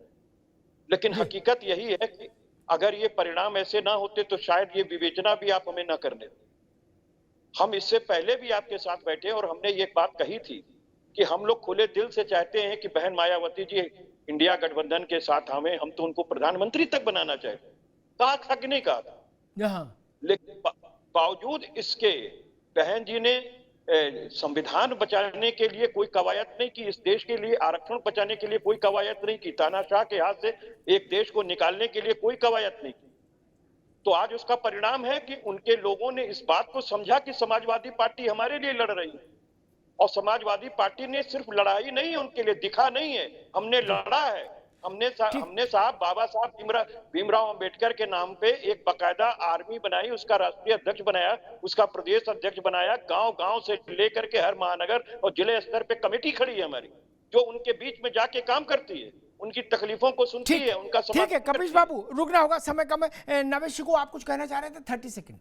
लेकिन हकीकत यही है कि अगर ये परिणाम ऐसे ना होते तो शायद ये विवेचना भी आप हमें ना करने दें। हम इससे पहले भी आपके साथ बैठे और हमने ये बात कही थी कि हम लोग खुले दिल से चाहते हैं कि बहन मायावती जी इंडिया गठबंधन के साथ हमें, हम तो उनको प्रधानमंत्री तक बनाना चाहते हैं। कहा था कि नहीं कहा था? लेकिन बावजूद इसके बहन जी ने संविधान बचाने के लिए कोई कवायद नहीं की, इस देश के लिए आरक्षण बचाने के लिए कोई कवायद नहीं की, तानाशाह के हाथ से एक देश को निकालने के लिए कोई कवायद नहीं की। तो आज उसका परिणाम है कि उनके लोगों ने इस बात को समझा कि समाजवादी पार्टी हमारे लिए लड़ रही है, और समाजवादी पार्टी ने सिर्फ लड़ाई नहीं है उनके लिए, दिखा नहीं है, हमने लड़ा है। हमने साहब बाबा साहब भीमराव अंबेडकर के नाम पे एक बकायदा आर्मी बनाई, उसका राष्ट्रीय अध्यक्ष बनाया, उसका प्रदेश अध्यक्ष बनाया, गांव-गांव से लेकर के हर महानगर और जिले स्तर पे कमेटी खड़ी है हमारी, जो उनके बीच में जाके काम करती है, उनकी तकलीफों को सुनती है, उनका ठीक है। कपिश बाबू रुकना होगा, समय कम है। नवेश को आप कुछ कहना चाह रहे थे? 30 सेकंड।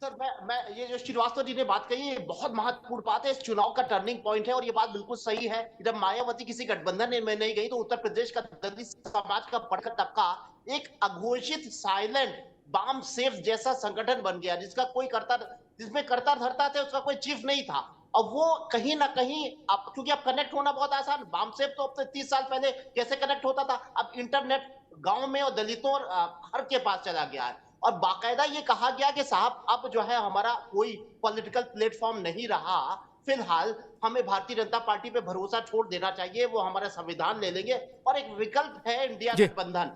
सर मैं ये जो श्रीवास्तव जी ने बात कही है बहुत महत्वपूर्ण बात है, इस चुनाव का टर्निंग पॉइंट है, और ये बात बिल्कुल सही है। जब मायावती किसी गठबंधन में नहीं गई तो उत्तर प्रदेश का दलित समाज का पढ़कर तबका एक अघोषित साइलेंट बाम सेफ जैसा संगठन बन गया, जिसमें करता धरता थे, उसका कोई चीफ नहीं था। और वो कहीं ना कहीं अब क्योंकि अब कनेक्ट होना बहुत आसान, बामसेब तो अब से 30 साल पहले कैसे कनेक्ट होता था, अब इंटरनेट गांव में और दलितों और हर के पास चला गया है। और बाकायदा ये कहा गया कि साहब अब जो है हमारा कोई पॉलिटिकल प्लेटफॉर्म नहीं रहा, फिलहाल हमें भारतीय जनता पार्टी पे भरोसा छोड़ देना चाहिए, वो हमारा संविधान ले लेंगे और एक विकल्प है इंडिया गठबंधन,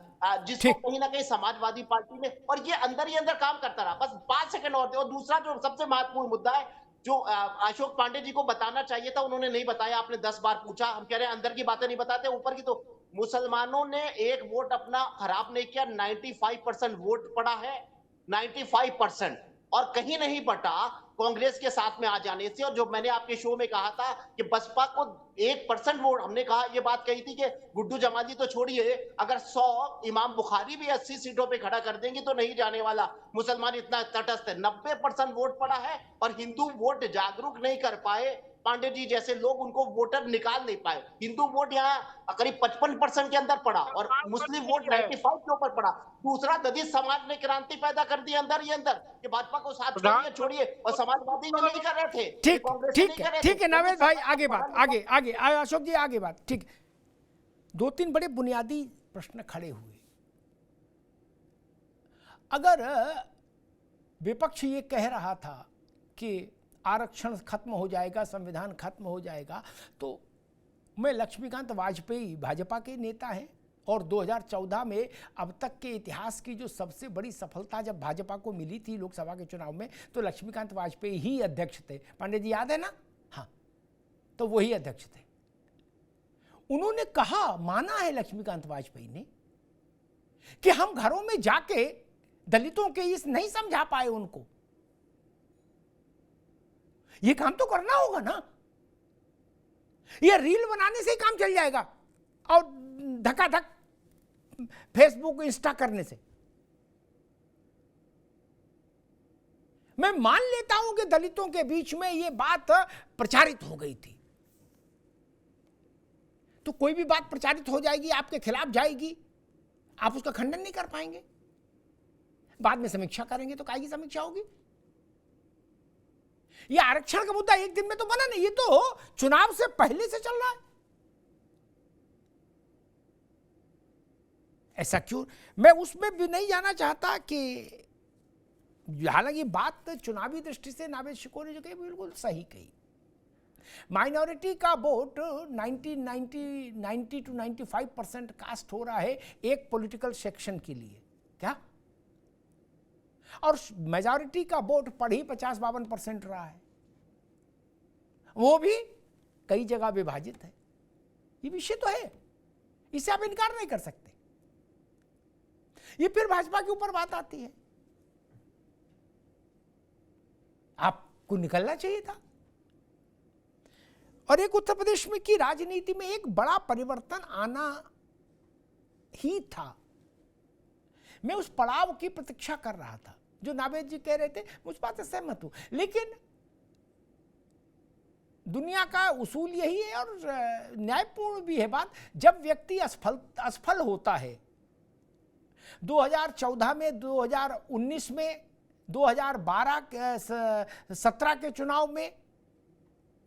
जिसको कहीं ना कहीं समाजवादी पार्टी ने, और ये अंदर ही अंदर काम करता रहा। बस 5 सेकंड और दे। और दूसरा जो सबसे महत्वपूर्ण मुद्दा है, जो अशोक पांडे जी को बताना चाहिए था उन्होंने नहीं बताया। आपने 10 बार पूछा, हम कह रहे हैं अंदर की बातें नहीं बताते, ऊपर की। तो मुसलमानों ने एक वोट अपना खराब नहीं किया, 95% वोट पड़ा है, 95%, और कहीं नहीं बटा कांग्रेस के साथ में आ जाने से। और जो मैंने आपके शो में कहा था कि बसपा को 1% वोट, हमने कहा, ये बात कही थी कि गुड्डू जमाली तो छोड़िए, अगर 100 इमाम बुखारी भी 80 सीटों पे खड़ा कर देंगे तो नहीं जाने वाला मुसलमान, इतना तटस्थ है। 90% वोट पड़ा है और हिंदू वोट जागरूक नहीं कर पाए, पांडे जी जैसे लोग उनको वोटर निकाल नहीं पाए। हिंदू वोट यहाँ करीब 55% के अंदर पड़ा और मुस्लिम वोट 95 के ऊपर पड़ा। दूसरा, दलित समाज ने क्रांति पैदा कर दी अंदर ही अंदर कि भाजपा को साथ छोड़िए, और समाजवादी ये नहीं कर रहे थे। ठीक है नावेद भाई, आगे बात, आगे अशोक जी आगे बात। ठीक, 2-3 बड़े बुनियादी प्रश्न खड़े हुए। अगर विपक्ष ये कह रहा था कि आरक्षण खत्म हो जाएगा, संविधान खत्म हो जाएगा, तो मैं लक्ष्मीकांत वाजपेयी भाजपा के नेता हैं और 2014 में अब तक के इतिहास की जो सबसे बड़ी सफलता जब भाजपा को मिली थी लोकसभा के चुनाव में, तो लक्ष्मीकांत वाजपेयी ही अध्यक्ष थे। पांडे जी याद है ना? हाँ, तो वही अध्यक्ष थे। उन्होंने कहा, माना है लक्ष्मीकांत वाजपेयी ने कि हम घरों में जाके दलितों के इस नहीं समझा पाए उनको, ये काम तो करना होगा ना, ये रील बनाने से ही काम चल जाएगा और धकाधक फेसबुक इंस्टा करने से। मैं मान लेता हूं कि दलितों के बीच में ये बात प्रचारित हो गई थी, तो कोई भी बात प्रचारित हो जाएगी, आपके खिलाफ जाएगी, आप उसका खंडन नहीं कर पाएंगे। बाद में समीक्षा करेंगे तो काहे की समीक्षा होगी? ये आरक्षण का मुद्दा एक दिन में तो बना नहीं, ये तो चुनाव से पहले से चल रहा है। ऐसा क्यों? मैं उसमें भी नहीं जाना चाहता कि हालांकि बात चुनावी दृष्टि से नावेद शिकोह ने जो कही बिल्कुल सही कही। माइनॉरिटी का वोट 90 to 95% कास्ट हो रहा है एक पॉलिटिकल सेक्शन के लिए, क्या? और मेजॉरिटी का वोट पड़ ही 50-52% रहा है, वो भी कई जगह विभाजित है। ये विषय तो है, इससे आप इनकार नहीं कर सकते। ये फिर भाजपा के ऊपर बात आती है, आपको निकलना चाहिए था। और एक उत्तर प्रदेश में की राजनीति में एक बड़ा परिवर्तन आना ही था। मैं उस पड़ाव की प्रतीक्षा कर रहा था जो नावेद जी कह रहे थे, मुझ बात से सहमत हूं, लेकिन दुनिया का उसूल यही है और न्यायपूर्ण भी है बात, जब व्यक्ति असफल होता है 2014 में, 2019 में, 2017 के चुनाव में,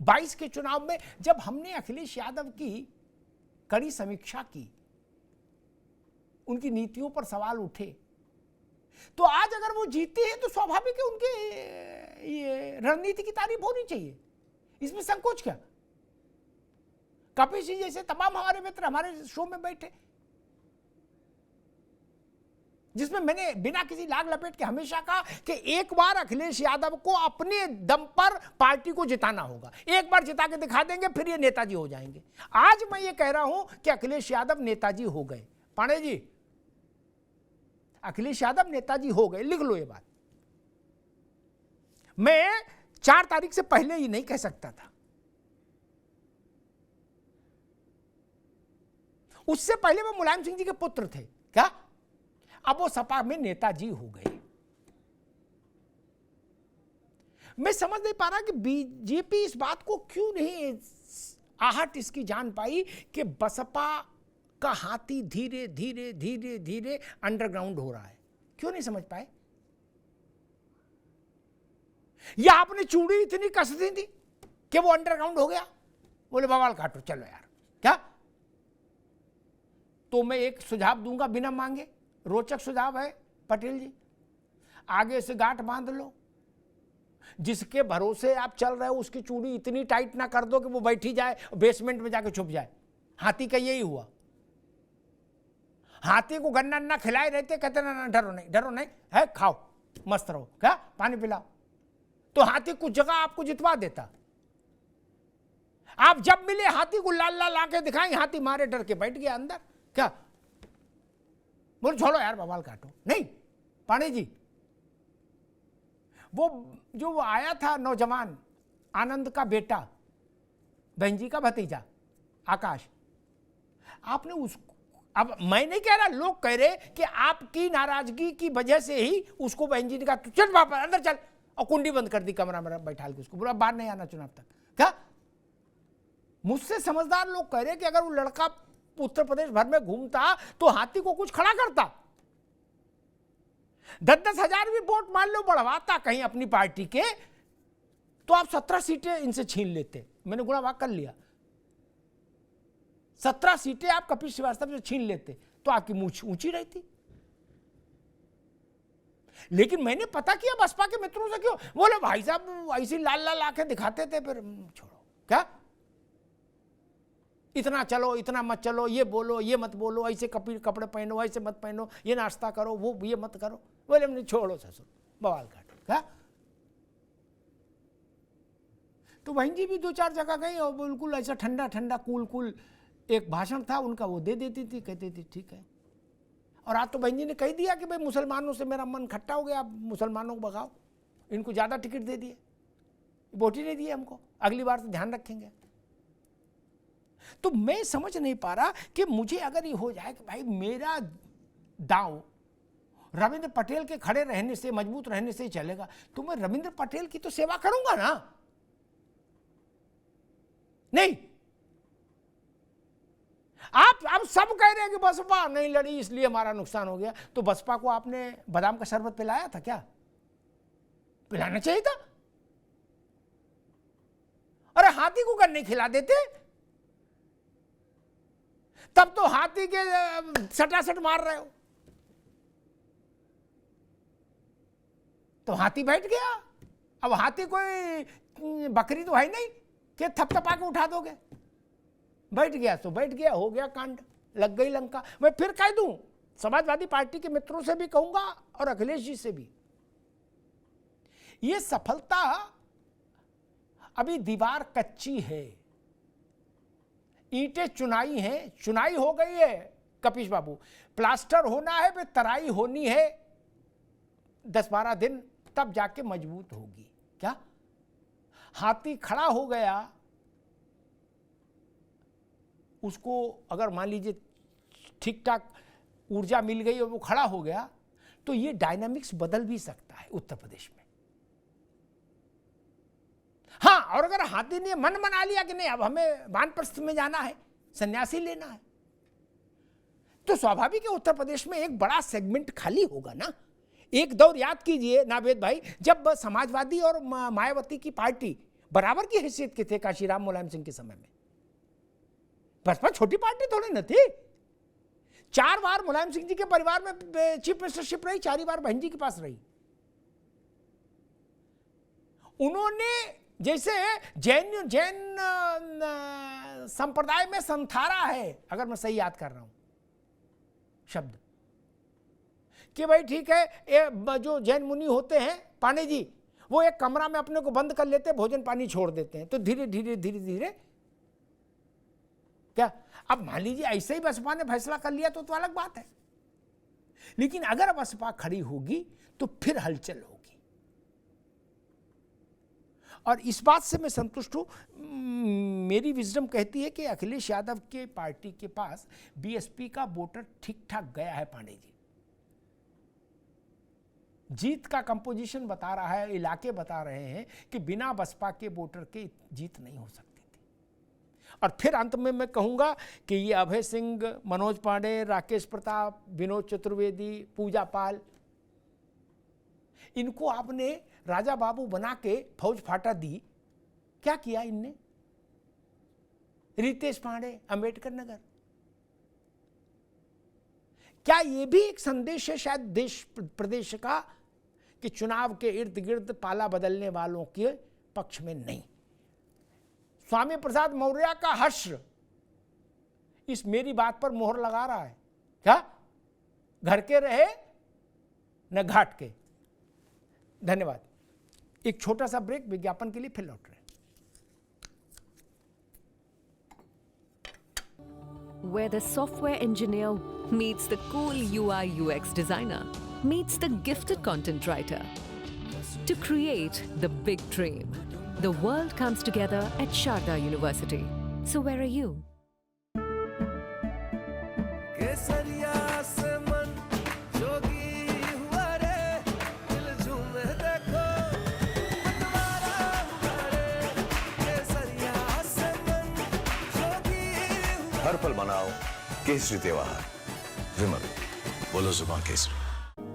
22 के चुनाव में, जब हमने अखिलेश यादव की कड़ी समीक्षा की, उनकी नीतियों पर सवाल उठे, तो आज अगर वो जीते हैं तो स्वाभाविक है उनके ये रणनीति की तारीफ होनी चाहिए, इसमें संकोच क्या? कपिल सिंह जैसे तमाम हमारे मित्र हमारे शो में बैठे, जिसमें मैंने बिना किसी लाग लपेट के हमेशा कहा कि एक बार अखिलेश यादव को अपने दम पर पार्टी को जिताना होगा, एक बार जिता के दिखा देंगे फिर ये नेताजी हो जाएंगे। आज मैं ये कह रहा हूं कि अखिलेश यादव नेताजी हो गए। पांडे जी, अखिलेश यादव नेताजी हो गए, लिख लो ये बात। मैं 4 तारीख से पहले ही नहीं कह सकता था, उससे पहले वो मुलायम सिंह जी के पुत्र थे, क्या? अब वो सपा में नेताजी हो गए। मैं समझ नहीं पा रहा कि बीजेपी इस बात को क्यों नहीं आहट इसकी जान पाई कि बसपा का हाथी धीरे धीरे धीरे धीरे अंडरग्राउंड हो रहा है। क्यों नहीं समझ पाए? या आपने चूड़ी इतनी कस दी थी कि वो अंडरग्राउंड हो गया? बोले बवाल काटो, चलो यार। क्या? तो मैं एक सुझाव दूंगा बिना मांगे, रोचक सुझाव है पटेल जी, आगे से गांठ बांध लो। जिसके भरोसे आप चल रहे हो उसकी चूड़ी इतनी टाइट ना कर दो कि वो बैठी जाए बेसमेंट में जाके छुप जाए। हाथी का यही हुआ। हाथी को गन्ना ना खिलाए रहते, कहते ना डरो नहीं, डरो नहीं है, खाओ मस्त रहो, क्या पानी पिलाओ, तो हाथी कुछ जगह आपको जितवा देता। आप जब मिले हाथी को लाल लाल आंखें दिखाई, हाथी मारे डर के बैठ गया अंदर। क्या बोल, छोड़ो यार बवाल काटो। नहीं पांडे जी, वो आया था नौजवान, आनंद का बेटा, बहन जी का भतीजा आकाश, आपने उसको, अब मैं नहीं कह रहा, लोग कह रहे कि आपकी नाराजगी की वजह से ही उसको बहन जी ने कहा तू चल वापस अंदर चल, और कुंडी बंद कर दी कमरा में बैठा के उसको, बोला बाहर नहीं आना चुनाव तक। क्या? मुझसे समझदार लोग कह रहे कि अगर वो लड़का उत्तर प्रदेश भर में घूमता तो हाथी को कुछ खड़ा करता, 10-10 हजार भी वोट मान लो बढ़वाता कहीं अपनी पार्टी के, तो आप 17 सीटें इनसे छीन लेते। मैंने गुणा भाग कर लिया, 17 सीटें आप कपिल श्रीवास्तव से छीन लेते तो आपकी मूंछ ऊंची रहती। लेकिन मैंने पता किया बसपा के मित्रों से, क्यों बोले भाई साहब ऐसी लाल लाल आंखें दिखाते थे, फिर छोड़ो। क्या इतना चलो, इतना मत चलो, ये बोलो, ये मत बोलो, ऐसे कपड़े पहनो, ऐसे मत पहनो, ये नाश्ता करो, वो ये मत करो। बोले हमने छोड़ो ससुर, बवाल काटो। क्या? तो बहन जी भी 2-4 जगह गई और बिल्कुल ऐसा ठंडा ठंडा कूल एक भाषण था उनका, वो दे देती थी, कहती थी ठीक है। और आज तो बहन जी ने कह दिया कि भाई मुसलमानों से मेरा मन खट्टा हो गया, आप मुसलमानों को भगाओ, इनको ज़्यादा टिकट दे दिए, वोट ही नहीं दिए हमको, अगली बार से ध्यान रखेंगे। तो मैं समझ नहीं पा रहा कि मुझे अगर ये हो जाए कि भाई मेरा दांव रविंद्र पटेल के खड़े रहने से, मजबूत रहने से ही चलेगा, तो मैं रविंद्र पटेल की तो सेवा करूंगा ना। नहीं, आप सब कह रहे हैं कि बसपा नहीं लड़ी इसलिए हमारा नुकसान हो गया, तो बसपा को आपने बादाम का शरबत पिलाया था क्या? पिलाना चाहिए था। अरे हाथी को कर नहीं खिला देते, तब तो हाथी के सटासट मार रहे हो। तो हाथी बैठ गया, अब हाथी कोई बकरी तो है नहीं कि थपथपा के उठा दोगे। बैठ गया तो बैठ गया, हो गया कांड, लग गई लंका। मैं फिर कह दूं, समाजवादी पार्टी के मित्रों से भी कहूंगा और अखिलेश जी से भी, ये सफलता अभी दीवार कच्ची है, ईंटें चुनाई हैं, चुनाई हो गई है कपीश बाबू, प्लास्टर होना है, फिर तराई होनी है 10-12 दिन, तब जाके मजबूत होगी। क्या? हाथी खड़ा हो गया, उसको अगर मान लीजिए ठीक ठाक ऊर्जा मिल गई और वो खड़ा हो गया, तो ये डायनामिक्स बदल भी सकता है उत्तर प्रदेश में। हाँ, और अगर हाथी ने मन बना लिया कि नहीं अब हमें वानप्रस्थ में जाना है, सन्यासी लेना है, तो स्वाभाविक है उत्तर प्रदेश में एक बड़ा सेगमेंट खाली होगा ना। एक दौर याद कीजिए नावेद भाई, जब समाजवादी और मायावती की पार्टी बराबर की हैसियत के थे काशीराम मुलायम सिंह के समय में, बसपा छोटी पार्टी थोड़ी न थी। 4 बार मुलायम सिंह जी के परिवार में चीफ मिनिस्टरशिप रही, 4 बार बहन जी के पास रही। उन्होंने जैसे जैन संप्रदाय में संथारा है, अगर मैं सही याद कर रहा हूं शब्द, कि भाई ठीक है, ये जो जैन मुनि होते हैं पांडे जी, वो एक कमरा में अपने को बंद कर लेते हैं, भोजन पानी छोड़ देते हैं, तो धीरे धीरे धीरे धीरे क्या, अब मान लीजिए ऐसे ही बसपा ने फैसला कर लिया तो अलग बात है, लेकिन अगर बसपा खड़ी होगी तो फिर हलचल होगी। और इस बात से मैं संतुष्ट हूं, मेरी विजडम कहती है कि अखिलेश यादव के पार्टी के पास बीएसपी का वोटर ठीक ठाक गया है। पांडे जी, जीत का कंपोजिशन बता रहा है, इलाके बता रहे हैं कि बिना बसपा के वोटर के जीत नहीं हो सकती थी। और फिर अंत में मैं कहूंगा कि ये अभय सिंह, मनोज पांडे, राकेश प्रताप, विनोद चतुर्वेदी, पूजा पाल, इनको आपने राजा बाबू बना के फौज फाटा दी, क्या किया इनने? रितेश पांडे, अंबेडकर नगर। क्या ये भी एक संदेश है शायद देश प्रदेश का कि चुनाव के इर्द गिर्द पाला बदलने वालों के पक्ष में नहीं? स्वामी प्रसाद मौर्य का हश्र इस मेरी बात पर मोहर लगा रहा है। क्या घर के रहे न घाट के। धन्यवाद। एक छोटा सा ब्रेक, विज्ञापन के लिए फिर लौट रहे हैं। Where the software engineer meets the cool UI UX designer, meets the gifted content writer to create the big dream. The world comes together at Sharda University. So where are you? हर पल बनाओ केसरी त्योहार। विमल, बोलो जुबान केसरी।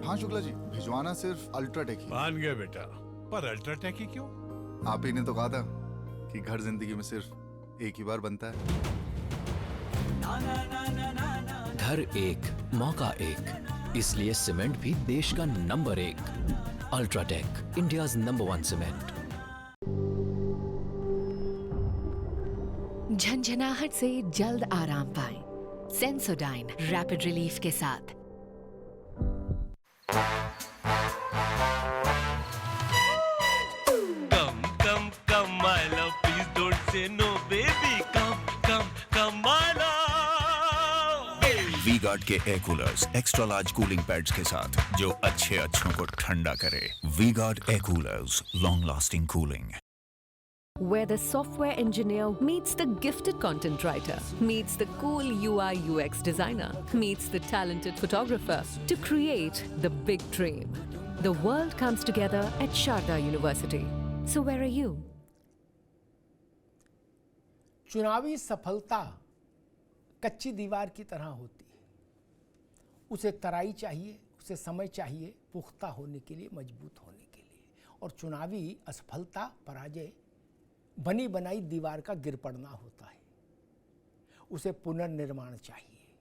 हाँ शुक्ला जी, भिजवाना सिर्फ UltraTech ही। मान गया बेटा, पर अल्ट्राटेक ही क्यों? आप ही ने तो कहा था कि घर जिंदगी में सिर्फ एक ही बार बनता है। घर एक, मौका एक, इसलिए सीमेंट भी देश का number 1। UltraTech, India's number 1 cement. झंझनाहट से जल्द आराम पाएं। सेंसोडाइन रैपिड रिलीफ के साथ। Come, my love, please don't say no, baby. Come, my love. V-Guard के air coolers extra large cooling pads के साथ जो अच्छों को ठंडा करे। V-Guard air coolers, long lasting cooling. Where the software engineer meets the gifted content writer, meets the cool UI UX designer, meets the talented photographer to create the big dream. The world comes together at Sharda University. So where are you? चुनावी सफलता कच्ची दीवार की तरह होती है। उसे तराई चाहिए, उसे समय चाहिए पुख्ता होने के लिए, मजबूत होने के लिए। और चुनावी असफलता, पराजय बनी बनाई दीवार का गिर पड़ना होता है। उसे पुनर्निर्माण चाहिए।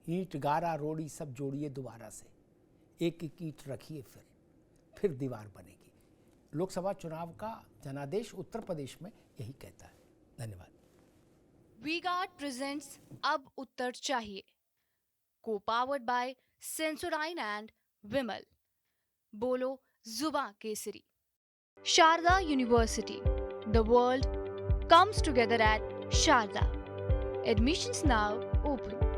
ईंट, गारा, रोड़ी सब जोड़िए दोबारा से, एक एक ईंट रखिए, फिर दीवार बनेगी। लोकसभा चुनाव का जनादेश उत्तर प्रदेश में यही कहता है। धन्यवाद। वी-गार्ड प्रेजेंट्स अब उत्तर चाहिए, को powered by Sensodyne and Vimal. बोलो जुबां केसरी। Sharda university, the world comes together at Sharda. Admissions now open.